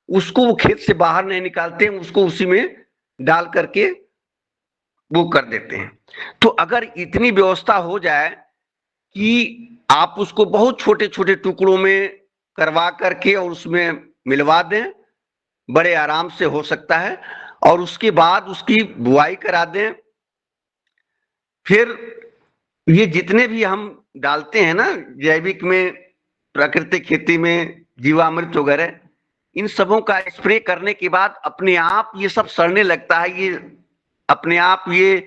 उसको वो खेत से बाहर नहीं निकालते हैं, उसको उसी में डाल करके वो कर देते हैं। तो अगर इतनी व्यवस्था हो जाए कि आप उसको बहुत छोटे छोटे टुकड़ों में करवा करके और उसमें मिलवा दें, बड़े आराम से हो सकता है। और उसके बाद उसकी बुआई करा दें। फिर ये जितने भी हम डालते हैं ना जैविक में, प्राकृतिक खेती में, जीवामृत वगैरह, इन सबों का स्प्रे करने के बाद अपने आप ये सब सड़ने लगता है। ये अपने आप ये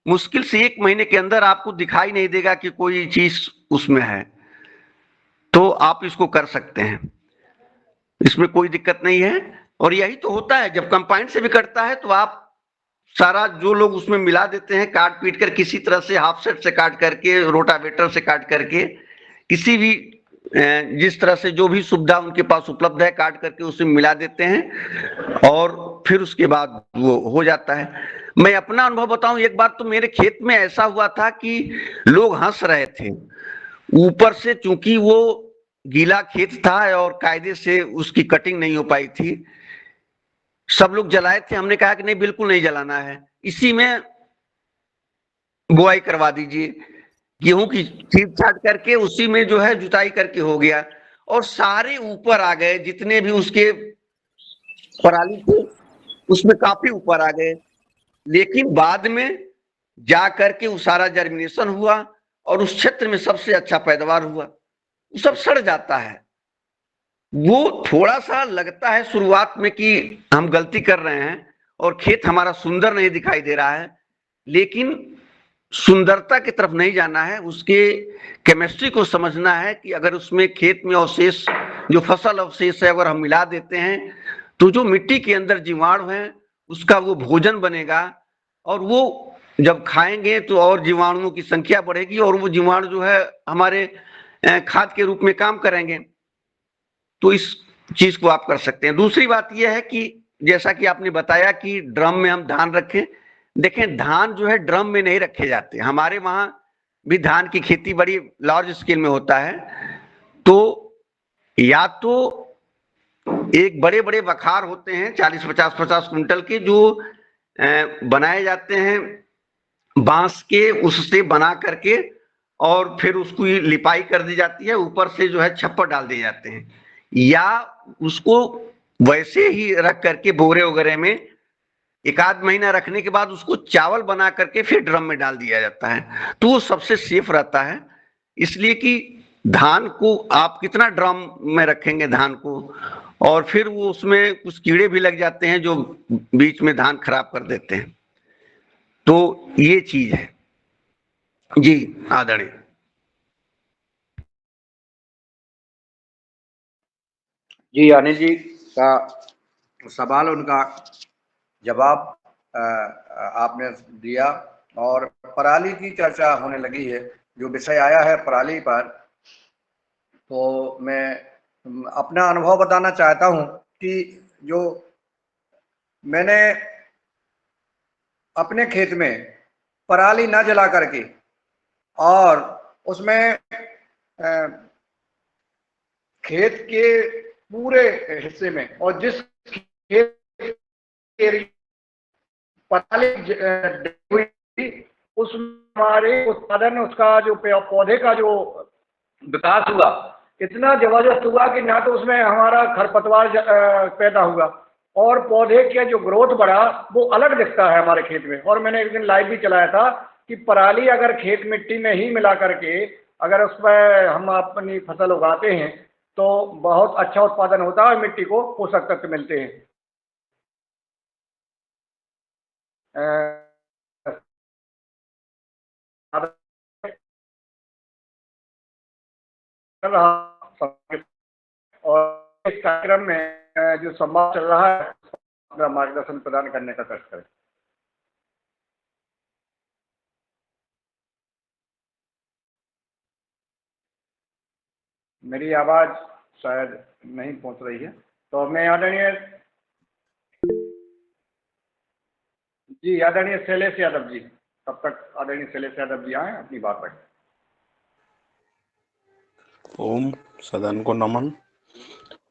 मुश्किल से 1 महीने के अंदर आपको दिखाई नहीं देगा कि कोई चीज उसमें है। तो आप इसको कर सकते हैं, इसमें कोई दिक्कत नहीं है। और यही तो होता है, जब कंपाइन से भी कटता है तो आप सारा जो लोग उसमें मिला देते हैं, काट पीट कर किसी तरह से, हाफ सेट से काट करके, रोटावेटर से काट करके, किसी भी जिस तरह से जो भी सुविधा उनके पास उपलब्ध है काट करके उसमें मिला देते हैं, और फिर उसके बाद वो हो जाता है। मैं अपना अनुभव बताऊं, एक बार तो मेरे खेत में ऐसा हुआ था कि लोग हंस रहे थे। ऊपर से चूंकि वो गीला खेत था और कायदे से उसकी कटिंग नहीं हो पाई थी, सब लोग जलाए थे। हमने कहा कि नहीं, बिल्कुल नहीं जलाना है, इसी में बुआई करवा दीजिए। गेहूं की छींट छाट करके उसी में जो है जुताई करके हो गया, और सारे ऊपर आ गए, जितने भी उसके पराली थे उसमें काफी ऊपर आ गए। लेकिन बाद में जा करके वो सारा जर्मिनेशन हुआ, और उस क्षेत्र में सबसे अच्छा पैदावार हुआ। वो सब सड़ जाता है। वो थोड़ा सा लगता है शुरुआत में कि हम गलती कर रहे हैं और खेत हमारा सुंदर नहीं दिखाई दे रहा है, लेकिन सुंदरता की तरफ नहीं जाना है, उसके केमिस्ट्री को समझना है कि अगर उसमें खेत में अवशेष, जो फसल अवशेष है, अगर हम मिला देते हैं तो जो मिट्टी के अंदर जीवाणु है उसका वो भोजन बनेगा, और वो जब खाएंगे तो और जीवाणुओं की संख्या बढ़ेगी, और वो जीवाणु जो है हमारे खाद के रूप में काम करेंगे। तो इस चीज को आप कर सकते हैं। दूसरी बात यह है कि जैसा कि आपने बताया कि ड्रम में हम धान रखें, देखें धान जो है ड्रम में नहीं रखे जाते। हमारे वहां भी धान की खेती बड़ी लार्ज स्केल में होता है। तो या तो एक बड़े बड़े बखार होते हैं 40-50 कुंटल के, जो बनाए जाते हैं बांस के, उससे बना करके, और फिर उसको लिपाई कर दी जाती है, ऊपर से जो है छप्पर डाल दिए जाते हैं, या उसको वैसे ही रख करके बोरे वगैरह में 1 आध महीना रखने के बाद उसको चावल बना करके फिर ड्रम में डाल दिया जाता है। तो वो सबसे सेफ रहता है। इसलिए कि धान को आप कितना ड्रम में रखेंगे धान को, और फिर वो उसमें कुछ कीड़े भी लग जाते हैं जो बीच में धान खराब कर देते हैं। तो ये चीज है जी आदरणीय। जी, अनिल जी का सवाल, उनका जवाब आपने दिया। और पराली की चर्चा होने लगी है, जो विषय आया है पराली पर, तो मैं अपना अनुभव बताना चाहता हूं कि जो मैंने अपने खेत में पराली न जला करके और उसमें खेत के पूरे हिस्से में, और जिस खेत पराली हुई थी उसमें हमारे उत्पादन, उसका जो पौधे का जो विकास हुआ इतना जबरदस्त हुआ कि ना तो उसमें हमारा खरपतवार पैदा हुआ, और पौधे का जो ग्रोथ बढ़ा वो अलग दिखता है हमारे खेत में। और मैंने एक दिन लाइव भी चलाया था कि पराली अगर खेत मिट्टी में ही मिला करके अगर उस पर हम अपनी फसल उगाते हैं तो बहुत अच्छा उत्पादन होता है और मिट्टी को पोषक तत्व मिलते हैं। कर रहा, और इस कार्यक्रम में जो संवाद चल रहा है अपना मार्गदर्शन प्रदान करने का कष्ट करें। मेरी आवाज शायद नहीं पहुंच रही है, तो मैं आदरणीय शैलेश यादव जी, तब तक आदरणीय शैलेश यादव जी आए अपनी बात रखें। ओम सदन को नमन।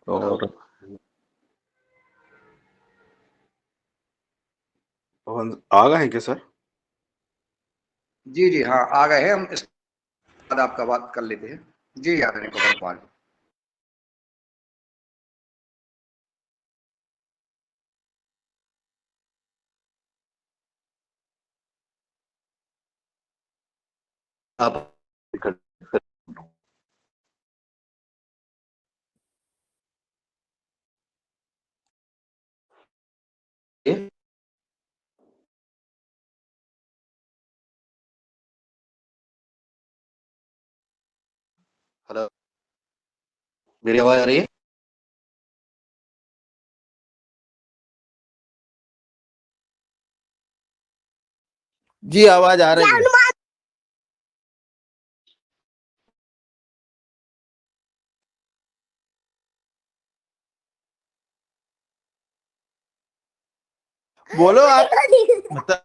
और आ गए हैं क्या सर? जी जी हाँ आ गए हैं हम, इस बाद आपका बात कर लेते हैं। जी आदरणीय पवन कुमार जी। आप हेलो, मेरी आवाज आ रही है? जी आवाज आ रही है। बोलो आप मतलब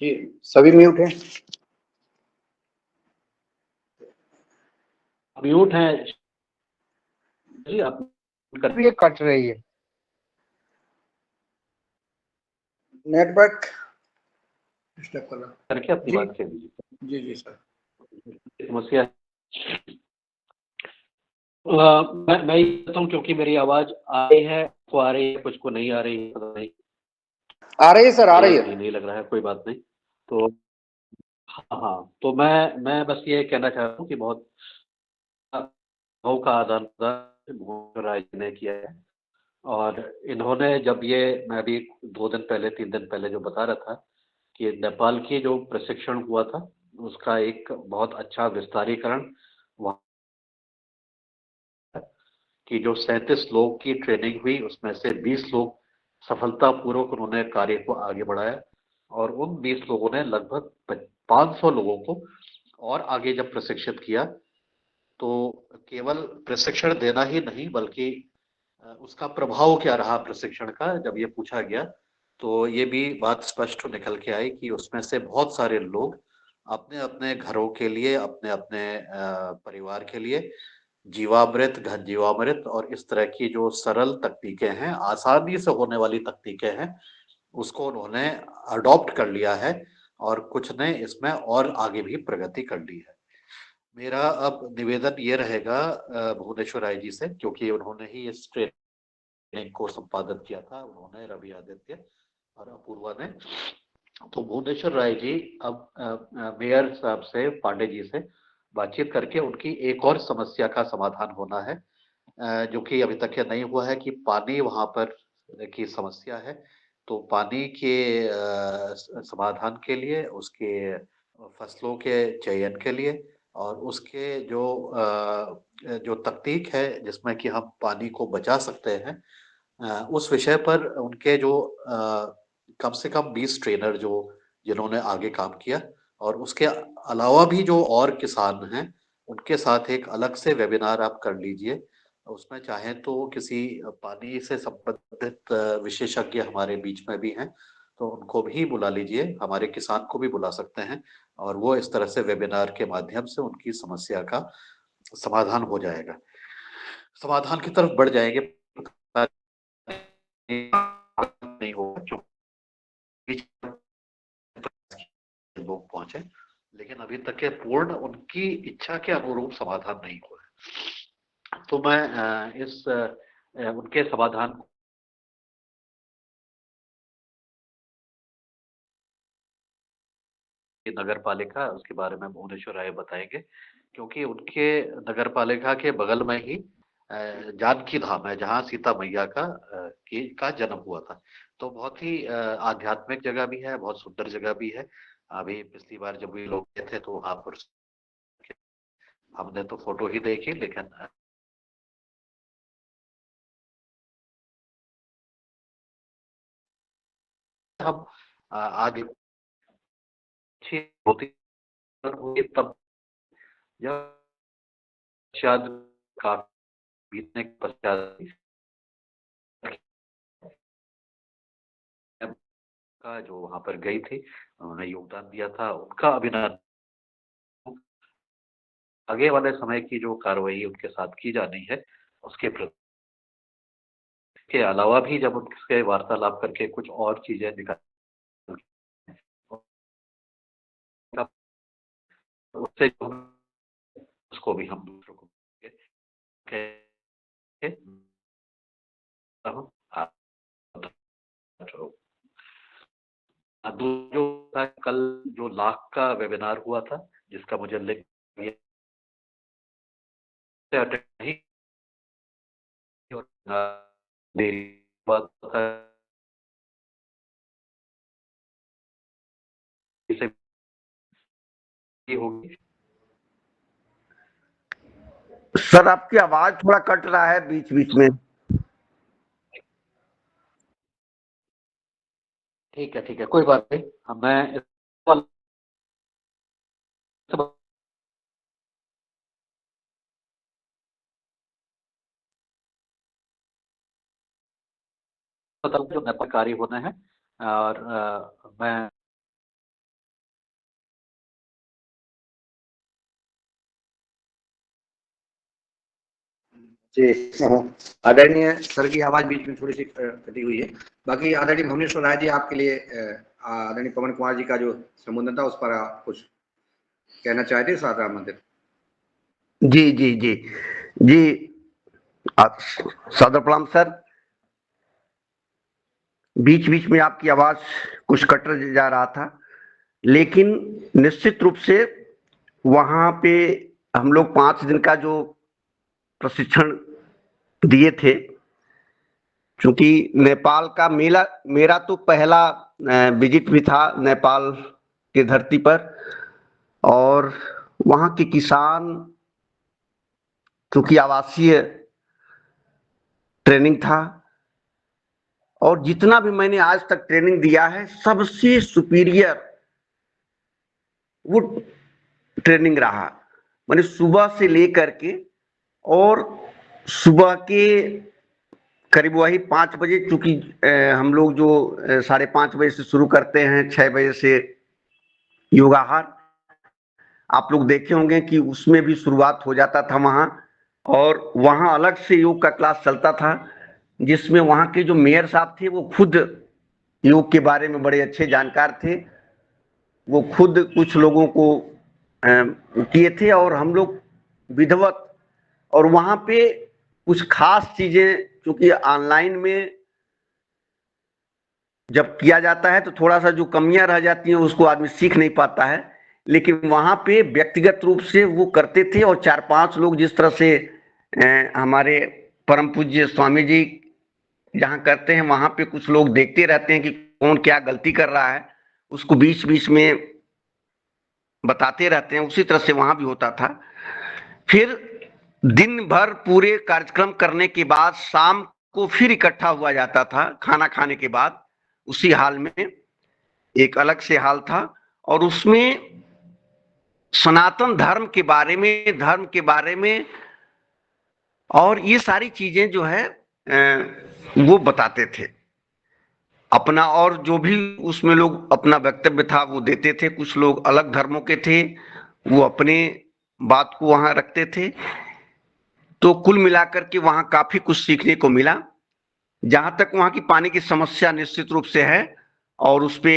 जी सभी म्यूट हैं। म्यूट है जी, आप ये कट रही है। नेटवर्क डिस्टर्ब कर रहा। करके अपनी जी बात कह दीजिए। जी जी सर। समस्या मैं ये कहता हूँ क्योंकि मेरी आवाज आ रही है, को आ रही है, कुछ को नहीं आ रही है, पता नहीं, आ रही है सर, आ रही है। नहीं लग रहा है, कोई बात नहीं। तो हाँ, तो मैं बस ये कहना चाह रहा हूँ कि बहुत भाव का आदान प्रदान भूपेंद्र राय जी ने किया है। और इन्होंने जब ये, मैं भी 2 दिन पहले 3 दिन पहले जो बता रहा था कि नेपाल की जो प्रशिक्षण हुआ था उसका एक बहुत अच्छा विस्तारीकरण वहाँ कि जो 37 लोग की ट्रेनिंग हुई उसमें से 20 लोग सफलतापूर्वक उन्होंने कार्य को आगे बढ़ाया, और उन 20 लोगों ने लगभग 500 लोगों को और आगे जब प्रशिक्षित किया तो केवल प्रशिक्षण देना ही नहीं बल्कि उसका प्रभाव क्या रहा प्रशिक्षण का, जब ये पूछा गया तो ये भी बात स्पष्ट निकल के आई कि उसमें से बहुत सारे लोग अपने अपने घरों के लिए, अपने अपने परिवार के लिए जीवामृत, घन जीवामृत और इस तरह की जो सरल तकनीकें हैं, आसानी से होने वाली तकनीकें हैं, उसको उन्होंने अडॉप्ट कर लिया है और कुछ ने इसमें और आगे भी प्रगति कर ली है। मेरा अब निवेदन ये रहेगा भुवनेश्वर राय जी से, क्योंकि उन्होंने ही इस ट्रेनिंग को संपादन किया था, उन्होंने, रवि आदित्य और अपूर्वा ने। तो भुवनेश्वर राय जी अब मेयर साहब से, पांडे जी से बातचीत करके उनकी एक और समस्या का समाधान होना है, जो कि अभी तक नहीं हुआ है, कि पानी वहां पर की समस्या है। तो पानी के समाधान के लिए, उसके फसलों के चयन के लिए और उसके जो तकनीक है जिसमें कि हम पानी को बचा सकते हैं, उस विषय पर उनके जो कम से कम 20 ट्रेनर जिन्होंने आगे काम किया, और उसके अलावा भी जो और किसान हैं उनके साथ एक अलग से वेबिनार आप कर लीजिए। उसमें चाहें तो किसी पानी से संबंधित विशेषज्ञ हमारे बीच में भी हैं, तो उनको भी बुला लीजिए, हमारे किसान को भी बुला सकते हैं और वो इस तरह से वेबिनार के माध्यम से उनकी समस्या का समाधान हो जाएगा। समाधान की तरफ बढ़ जाएंगे, नहीं होगा क्योंकि लोग पहुंचे, लेकिन अभी तक के पूर्ण उनकी इच्छा के अनुरूप समाधान नहीं हुआ है। तो मैं उनके समाधान नगर पालिका उसके बारे में भुवनेश्वर राय बताएंगे, क्योंकि उनके नगर पालिका के बगल में ही जानकी धाम है, जहाँ सीता मैया का जन्म हुआ था। तो बहुत ही आध्यात्मिक जगह भी है, बहुत सुंदर जगह भी है। अभी पिछली बार जब भी लोग गए थे तो वहां पर हमने तो फोटो ही देखी, लेकिन हम आगे होती होगी तब जब शायद काफी बीतने के पश्चात का जो वहां पर गई थी, उन्होंने योगदान दिया था, उनका अभिनंदन। आगे वाले समय की जो कार्रवाई उनके साथ की जानी है उसके प्रति के अलावा भी जब उनसे वार्तालाप करके कुछ और चीजें निकाल उससे उसको भी हम दूसरों को जो कल जो लाख का वेबिनार हुआ था, जिसका मुझे लिंक नहीं होगी। सर आपकी आवाज थोड़ा कट रहा है बीच बीच में। ठीक है, कोई बात नहीं। मैं जो नेपाल कार्य होने हैं और मैं जी, आदरणीय सर की आवाज बीच में थोड़ी सी कटी हुई है। बाकी आदरणीय भुवनेश्वर राय जी, आपके लिए आदरणीय पवन कुमार जी का जो संबोधन था उस पर आप कुछ कहना चाहते हैं सादर आमंत्रित। जी जी जी जी, सादर प्रणाम सर। बीच बीच में आपकी आवाज कुछ कट जा रहा था, लेकिन निश्चित रूप से वहां पे हम लोग 5 दिन का जो प्रशिक्षण दिए थे, क्योंकि नेपाल का मेरा तो पहला विजिट भी था नेपाल की धरती पर, और वहां के किसान, क्योंकि आवासीय ट्रेनिंग था, और जितना भी मैंने आज तक ट्रेनिंग दिया है सबसे सुपीरियर वो ट्रेनिंग रहा। मैंने सुबह से लेकर के, और सुबह के करीब वही 5 बजे, चूंकि हम लोग जो 5:30 बजे से शुरू करते हैं, 6 बजे से योगाहार, आप लोग देखे होंगे कि उसमें भी शुरुआत हो जाता था वहां, और वहां अलग से योग का क्लास चलता था, जिसमें वहां के जो मेयर साहब थे वो खुद योग के बारे में बड़े अच्छे जानकार थे। वो खुद कुछ लोगों को किए थे, और हम लोग विधिवत, और वहां पे कुछ खास चीजें, क्योंकि ऑनलाइन में जब किया जाता है तो थोड़ा सा जो कमियां रह जाती हैं उसको आदमी सीख नहीं पाता है, लेकिन वहां पे व्यक्तिगत रूप से वो करते थे। और 4-5 लोग जिस तरह से हमारे परम पूज्य स्वामी जी जहाँ करते हैं, वहां पे कुछ लोग देखते रहते हैं कि कौन क्या गलती कर रहा है, उसको बीच बीच में बताते रहते हैं। उसी तरह से वहां भी होता था। फिर दिन भर पूरे कार्यक्रम करने के बाद शाम को फिर इकट्ठा हुआ जाता था खाना खाने के बाद, उसी हाल में, एक अलग से हाल था, और उसमें सनातन धर्म के बारे में और ये सारी चीजें जो है वो बताते थे। अपना, और जो भी उसमें लोग अपना वक्तव्य था वो देते थे। कुछ लोग अलग धर्मों के थे, वो अपने बात को वहां रखते थे। तो कुल मिलाकर के वहां काफी कुछ सीखने को मिला। जहां तक वहां की पानी की समस्या निश्चित रूप से है, और उस पे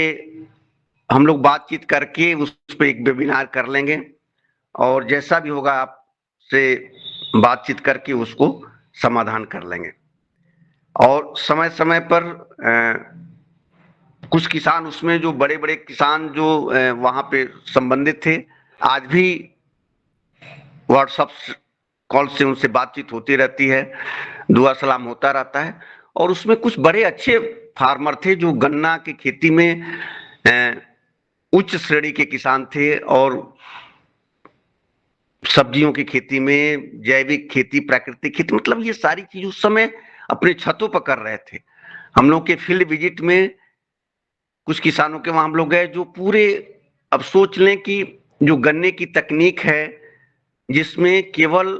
हम लोग बातचीत करके उस पे एक वेबिनार कर लेंगे, और जैसा भी होगा आपसे बातचीत करके उसको समाधान कर लेंगे। और समय समय पर कुछ किसान उसमें, जो बड़े बड़े किसान जो वहां पे संबंधित थे, आज भी व्हाट्सएप कॉल से उनसे बातचीत होती रहती है, दुआ सलाम होता रहता है। और उसमें कुछ बड़े अच्छे फार्मर थे जो गन्ना की खेती में उच्च श्रेणी के किसान थे, और सब्जियों की खेती में, जैविक खेती, प्राकृतिक खेती, मतलब ये सारी चीज उस समय अपने छतों पर कर रहे थे। हम लोग के फील्ड विजिट में कुछ किसानों के वहां हम लोग गए, जो पूरे, अब सोच लें कि जो गन्ने की तकनीक है जिसमें केवल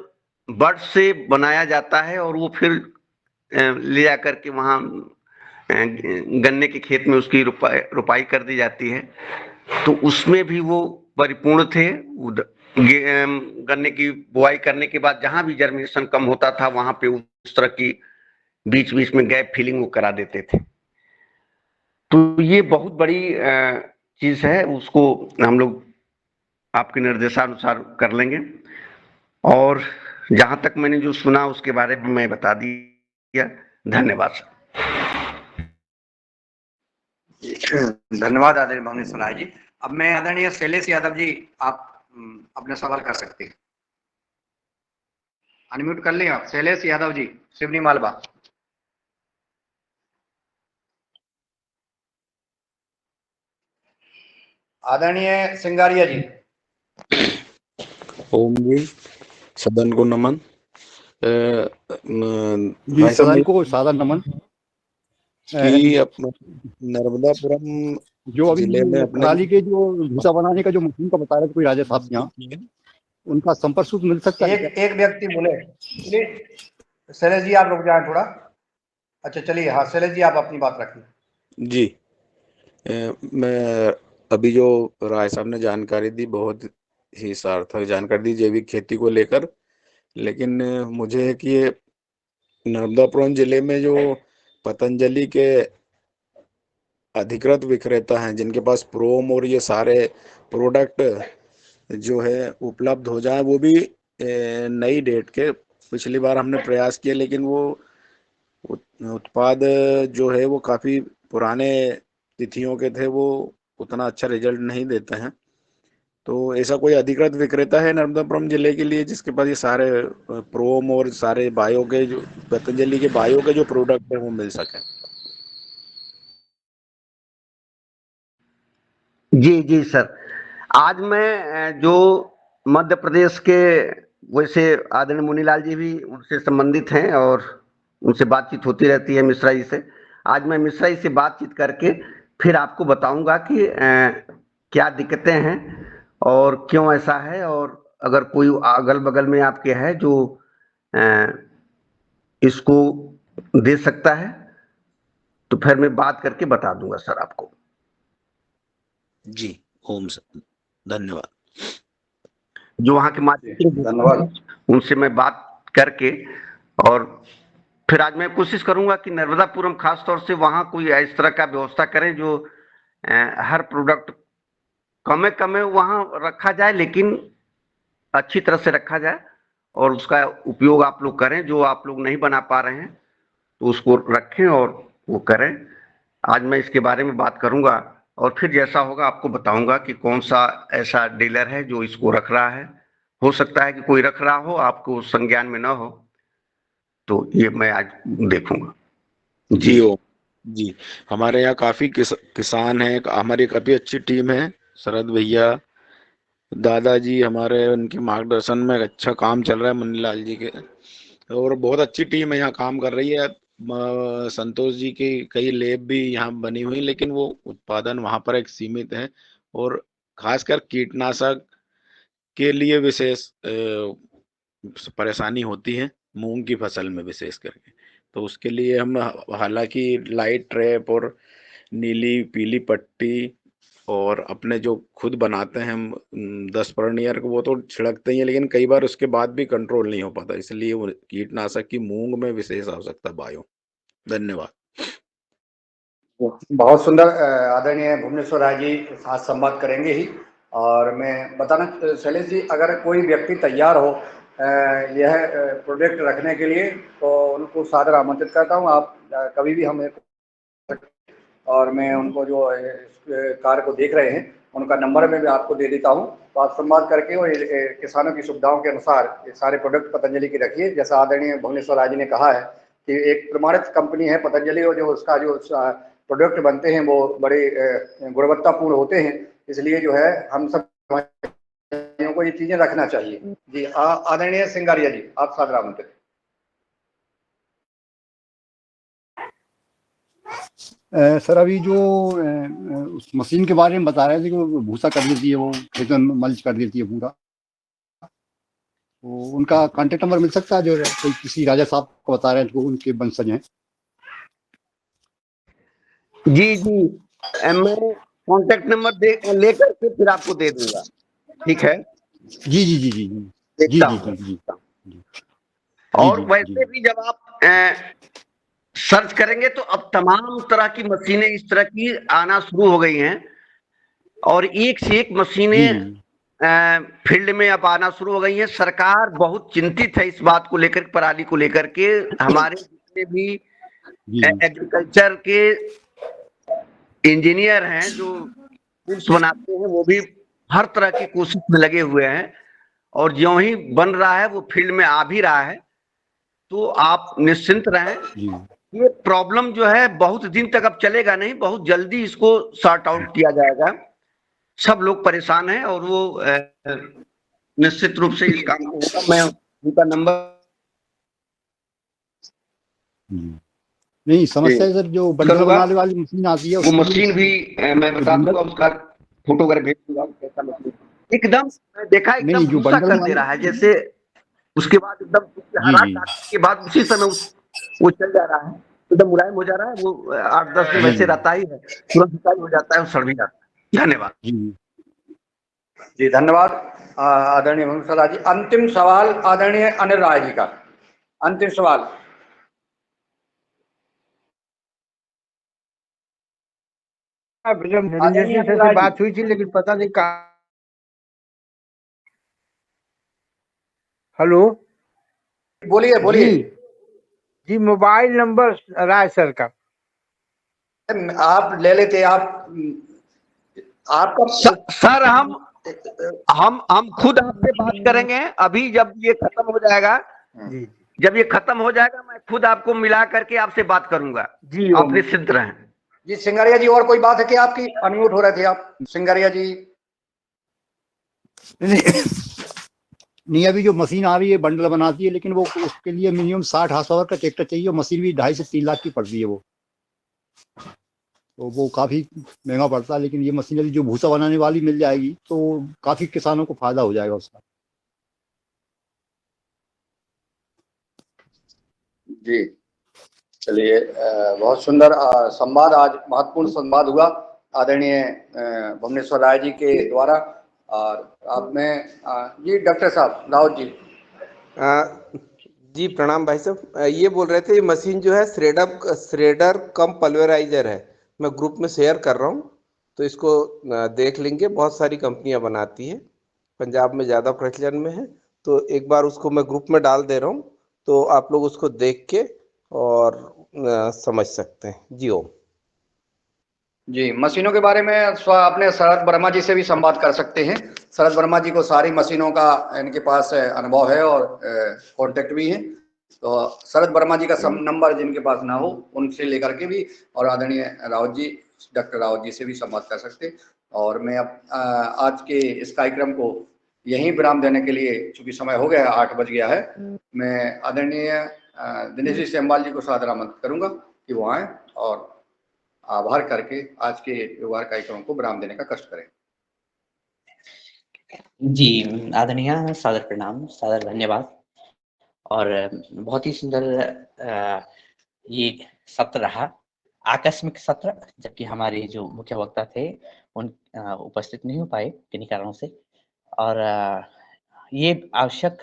बड से बनाया जाता है और वो फिर ले जाकर के वहां गन्ने के खेत में उसकी रुपाई कर दी जाती है, तो उसमें भी वो परिपूर्ण थे। गन्ने की बुआई करने के बाद जहां भी जर्मिनेशन कम होता था वहां पे उस तरह की बीच बीच में गैप फिलिंग वो करा देते थे। तो ये बहुत बड़ी चीज है, उसको हम लोग आपके निर्देशानुसार कर लेंगे। और जहां तक मैंने जो सुना उसके बारे में मैं बता दिया। धन्यवाद सर। धन्यवाद आदरणीय भवनी सोनाई जी। अब मैं आदरणीय शैलेश यादव जी, आप अपने सवाल कर सकते हैं। अनम्यूट कर लें आप, शैलेश यादव जी, सिवनी मालवा। आदरणीय सिंगारिया जी। ओम जी, सदन को नमन। जी भाई साहब, सदन को सादर नमन। कि अपना नर्मदापुरम जो अभी जिले में अपने पराली के जो भूसा बनाने का जो मशीन का बता रहे थे कोई राजा साहब यहाँ, उनका संपर्क सूत्र मिल सकता है क्या? एक व्यक्ति बोले, चलिए शैलेश जी आप रुक जाए थोड़ा। अच्छा चलिए, हाँ शैलेश जी आप अपनी बात रखिए। जी। मैं अभी जो राय साहब ने जानकारी दी, बहुत ही सार्थक जानकारी दी जैविक खेती को लेकर। लेकिन मुझे कि ये नर्मदापुरम जिले में जो पतंजलि के अधिकृत विक्रेता हैं, जिनके पास प्रोम और ये सारे प्रोडक्ट जो है उपलब्ध हो जाए, वो भी नई डेट के, पिछली बार हमने प्रयास किया लेकिन वो उत्पाद जो है वो काफ़ी पुराने तिथियों के थे, वो उतना अच्छा रिजल्ट नहीं देते हैं। तो ऐसा कोई अधिकृत विक्रेता है नर्मदापुरम जिले के लिए जिसके पास ये सारे प्रोम और सारे बायो के, जो पतंजलि के बायो के जो प्रोडक्ट है वो मिल सके? जी जी सर, आज मैं जो मध्य प्रदेश के, वैसे आदरणीय मुनीलाल जी भी उनसे संबंधित हैं और उनसे बातचीत होती रहती है मिश्रा जी से। आज मैं मिश्रा जी से बातचीत करके फिर आपको बताऊंगा कि क्या दिक्कतें हैं और क्यों ऐसा है, और अगर कोई अगल बगल में आपके है जो इसको दे सकता है तो फिर मैं बात करके बता दूंगा सर आपको। जी, ओम सर, धन्यवाद। जो वहाँ के मार्केटिंग धन्यवाद। उनसे मैं बात करके, और फिर आज मैं कोशिश करूंगा कि नर्मदापुरम खास तौर से वहाँ कोई इस तरह का व्यवस्था करें जो हर प्रोडक्ट कमे कमे वहाँ रखा जाए, लेकिन अच्छी तरह से रखा जाए और उसका उपयोग आप लोग करें। जो आप लोग नहीं बना पा रहे हैं तो उसको रखें और वो करें। आज मैं इसके बारे में बात करूंगा और फिर जैसा होगा आपको बताऊंगा कि कौन सा ऐसा डीलर है जो इसको रख रहा है। हो सकता है कि कोई रख रहा हो, आपको संज्ञान में न हो, तो ये मैं आज देखूंगा। जी ओम जी, हमारे यहाँ काफी किसान हैं, हमारी काफी अच्छी टीम है। शरद भैया, दादाजी हमारे, उनके मार्गदर्शन में अच्छा काम चल रहा है मुन्नीलाल जी के, और बहुत अच्छी टीम है यहाँ काम कर रही है। संतोष जी की कई लैब भी यहाँ बनी हुई, लेकिन वो उत्पादन वहाँ पर एक सीमित है, और खासकर कीटनाशक के लिए विशेष परेशानी होती है, मूंग की फसल में विशेष करके। तो उसके लिए हम हालांकि लाइट ट्रैप और नीली पीली पट्टी और अपने जो खुद बनाते हैं हम 10 परनियर को, वो तो छिड़कते ही हैं, लेकिन कई बार उसके बाद भी कंट्रोल नहीं हो पाता, इसलिए वो कीटनाशक की मूंग में विशेष आवश्यकता बायो। धन्यवाद। बहुत सुंदर। आदरणीय भुवनेश्वर राय जी आज संवाद करेंगे ही। और मैं बताना शैलेश जी, अगर कोई व्यक्ति तैयार हो यह प्रोजेक्ट रखने के लिए, तो उनको सादर आमंत्रित करता हूँ। आप कभी भी हमें, और मैं उनको जो इस कार्य को देख रहे हैं उनका नंबर मैं भी आपको दे देता हूँ, तो आप संवाद करके और किसानों की सुविधाओं के अनुसार ये सारे प्रोडक्ट पतंजलि की रखिए। जैसा आदरणीय भुवनेश्वर राय जी ने कहा है कि एक प्रमाणित कंपनी है पतंजलि, और जो उसका जो प्रोडक्ट बनते हैं वो बड़े गुणवत्तापूर्ण होते हैं, इसलिए जो है हम सब को ये चीजें रखना चाहिए। जी आदरणीय सिंगारिया जी, आप सादर आमंत्रित। सर अभी जो उस मशीन के बारे में बता रहे थे कि वो भूसा कर देती है, वो खेत में मल्च कर देती है पूरा, तो उनका कांटेक्ट नंबर मिल सकता है? जो कोई किसी राजा साहब को बता रहे हैं, तो उनके वंशज हैं। जी जी, मैं कांटेक्ट नंबर दे लेकर के फिर आपको दे दूंगा। ठीक है, जी जी जी जी जी देखता जी हूँ। जी जी और जी वैसे भी जब आप सर्च करेंगे तो अब तमाम तरह की मशीनें इस तरह की आना शुरू हो गई हैं, और एक से एक जी मशीनें फील्ड में अब आना शुरू हो गई हैं। सरकार बहुत चिंतित है इस बात को लेकर, पराली को लेकर के। हमारे जितने भी जी एग्रीकल्चर के इंजीनियर हैं जो टूल्स बनाते हैं, वो भी हर तरह की कोशिश में लगे हुए हैं, और ज्यों ही बन रहा है वो फील्ड में आ भी रहा है। तो आप निश्चिंत रहें, जी ये प्रॉब्लम जो है बहुत दिन तक अब चलेगा नहीं, बहुत जल्दी इसको सॉर्ट आउट किया जाएगा। सब लोग परेशान हैं और वो निश्चित रूप से इस काम को होगा। मैं उनका नंबर नहीं, समस्या है सर, जो बंडल करूंगा, बनाने वाली मशीन आती है वो उसके लिए मशीन भी मैं बता दूंगा, उसका फोटो वगैरह भेज दूंगा। कैसा मशीन एकदम मैं देखा, एकदम नहीं, जो भूसा बंडल कर दे रहा है, जैसे उसके बाद एकदम जी हरा जी काटने के बाद उसी समय वो चल जा रहा है, एकदम मुलायम हो जा रहा है। वो 8-10 दिन जी वैसे रहता ही है, तुरंत सिंचाई हो जाता है और सड़ भी जाता है। धन्यवाद जी जी, धन्यवाद आदरणीय भुवनेश्वर राय जी। अंतिम सवाल आदरणीय अनिल राय जी का, अंतिम सवाल। निरंजन आदरणीय सिंह अनिल सर से राय जी, बात हुई थी, लेकिन पता नहीं कहाँ। हेलो बोलिए बोलिए। जी जी, मोबाइल नंबर राय सर का। आप ले लेते, आपका सर, हम खुद आपसे बात करेंगे अभी। जब ये खत्म हो जाएगा, जी जब ये खत्म हो जाएगा, मैं खुद आपको मिला करके आपसे बात करूंगा। जी आप निश्चिंत रहें। जी सिंगारिया जी, और कोई बात है कि आपकी? अनम्यूट हो रहे थे आप सिंगारिया जी। नहीं, अभी जो मशीन आ रही है बंडल बनाती है, लेकिन वो उसके लिए मिनिमम 60 हार्स पावर का ट्रैक्टर चाहिए, और मशीन भी 2.5 से 3 लाख की पड़ती है वो, तो वो काफी महंगा पड़ता है। लेकिन ये मशीन अभी जो भूसा बनाने वाली मिल जाएगी तो काफी किसानों को फायदा हो जाएगा उसका। जी चलिए, बहुत सुंदर संवाद, आज महत्वपूर्ण संवाद हुआ आदरणीय भुवनेश्वर राय जी के द्वारा। और अब मैं जी डॉक्टर साहब राउत जी। जी प्रणाम भाई साहब। ये बोल रहे थे, ये मशीन जो है श्रेडर कम पल्वेराइजर है। मैं ग्रुप में शेयर कर रहा हूँ, तो इसको देख लेंगे। बहुत सारी कंपनियां बनाती है, पंजाब में ज़्यादा प्रचलन में है। तो एक बार उसको मैं ग्रुप में डाल दे रहा हूँ, तो आप लोग उसको देख के और समझ सकते हैं। जी ओम। जी, मशीनों के बारे में अपने शरद वर्मा जी से भी संवाद कर सकते हैं। शरद वर्मा जी को सारी मशीनों का इनके पास अनुभव है और कांटेक्ट भी है। तो शरद वर्मा जी का नंबर जिनके पास ना हो, उनसे लेकर के भी, और आदरणीय रावत जी, डॉक्टर रावत जी से भी संवाद कर सकते हैं। और मैं अब आज के इस कार्यक्रम को यहीं विराम देने के लिए, चूंकि समय हो गया है, 8 बज गया है, मैं आदरणीय दिनेश जी सेमवाल जी को सादर आमंत्रित करूंगा कि वो आए और आभार करके आज के व्यवहार कार्यक्रम को विराम देने का कष्ट करें। जी आदरणीय, सादर प्रणाम, सादर धन्यवाद। और बहुत ही सुंदर ये सत्र रहा। आकस्मिक सत्र, जबकि हमारे जो मुख्य वक्ता थे उन उपस्थित नहीं हो पाए किन्हीं कारणों से। और ये आवश्यक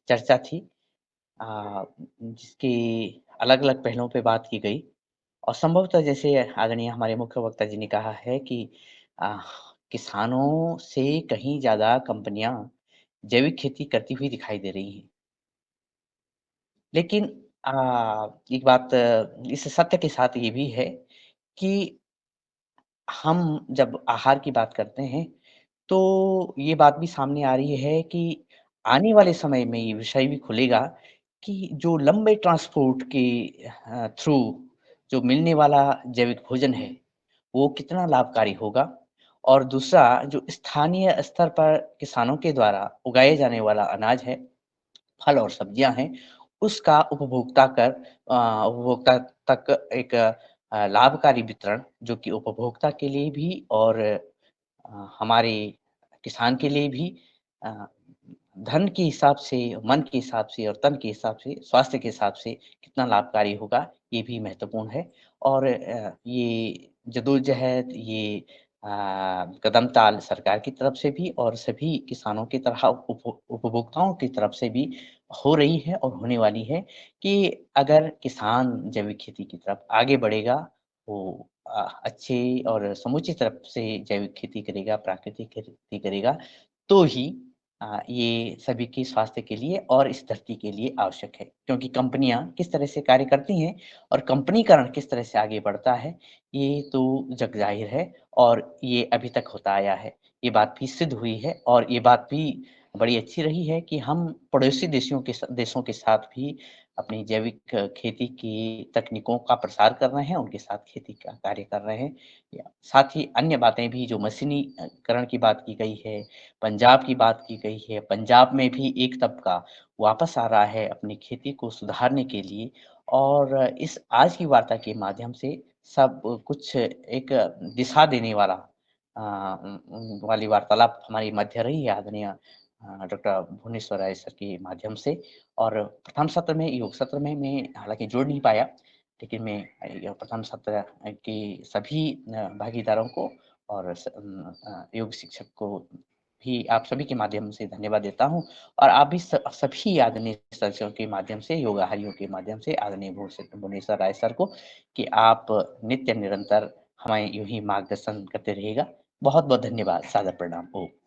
चर्चा थी जिसकी अलग-अलग पहलुओं पे बात की गई और संभवतः जैसे आदरणीय हमारे मुख्य वक्ता जी ने कहा है कि अ, किसानों से कहीं ज़्यादा कंपनियाँ जैविक खेती करती हुई दिखाई दे रही हैं। लेकिन एक बात इस सत्य के साथ ये भी है कि हम जब आहार की बात करते हैं, तो ये बात भी सामने आ रही है कि आने वाले समय में ये विषय भी खुलेगा कि जो लंबे ट्रांसपोर्ट के थ्रू जो मिलने वाला जैविक भोजन है, वो कितना लाभकारी होगा। और दूसरा जो स्थानीय स्तर पर किसानों के द्वारा उगाए जाने वाला अनाज है, फल और सब्जियाँ हैं, उसका उपभोक्ता तक एक लाभकारी वितरण जो कि उपभोक्ता के लिए भी और हमारे किसान के लिए भी अ, धन के हिसाब से, मन के हिसाब से और तन के हिसाब से, स्वास्थ्य के हिसाब से कितना लाभकारी होगा, ये भी महत्वपूर्ण है। और ये जदोजहद, ये कदम-ताल सरकार की तरफ से भी और सभी किसानों की तरह उपभोक्ताओं की तरफ से भी हो रही है और होने वाली है कि अगर किसान जैविक खेती की तरफ आगे बढ़ेगा, वो अच्छे और समुचित तरफ से जैविक खेती करेगा, प्राकृतिक खेती करेगा, तो ही ये सभी के स्वास्थ्य के लिए और इस धरती के लिए आवश्यक है। क्योंकि कंपनियाँ किस तरह से कार्य करती हैं और कंपनीकरण किस तरह से आगे बढ़ता है, ये तो जग ज़ाहिर है और ये अभी तक होता आया है। ये बात भी सिद्ध हुई है और ये बात भी बड़ी अच्छी रही है कि हम पड़ोसी देशों के साथ भी अपनी जैविक खेती की तकनीकों का प्रसार कर रहे हैं, उनके साथ खेती का कार्य कर रहे हैं। या साथ ही अन्य बातें भी जो मशीनीकरण की बात की गई है, पंजाब की बात की गई है, पंजाब में भी एक तबका वापस आ रहा है अपनी खेती को सुधारने के लिए और इस आज की वार्ता के माध्यम से सब कुछ एक दिशा देने वाला वाली वार्तालाप हमारी मध्य रही है आदरणीय डॉक्टर भुवनेश्वर राय सर के माध्यम से। और प्रथम सत्र में, योग सत्र में मैं हालाँकि जुड़ नहीं पाया, लेकिन मैं प्रथम सत्र के सभी भागीदारों को और योग शिक्षक को भी आप सभी के माध्यम से धन्यवाद देता हूँ और आप भी सभी आदरणीय सदस्यों के माध्यम से, योगाहारियों के माध्यम से आदरणीय भुवनेश्वर राय सर को कि आप नित्य निरंतर हमें यूँ ही मार्गदर्शन करते रहिएगा। बहुत-बहुत धन्यवाद। सादर प्रणाम। ओम।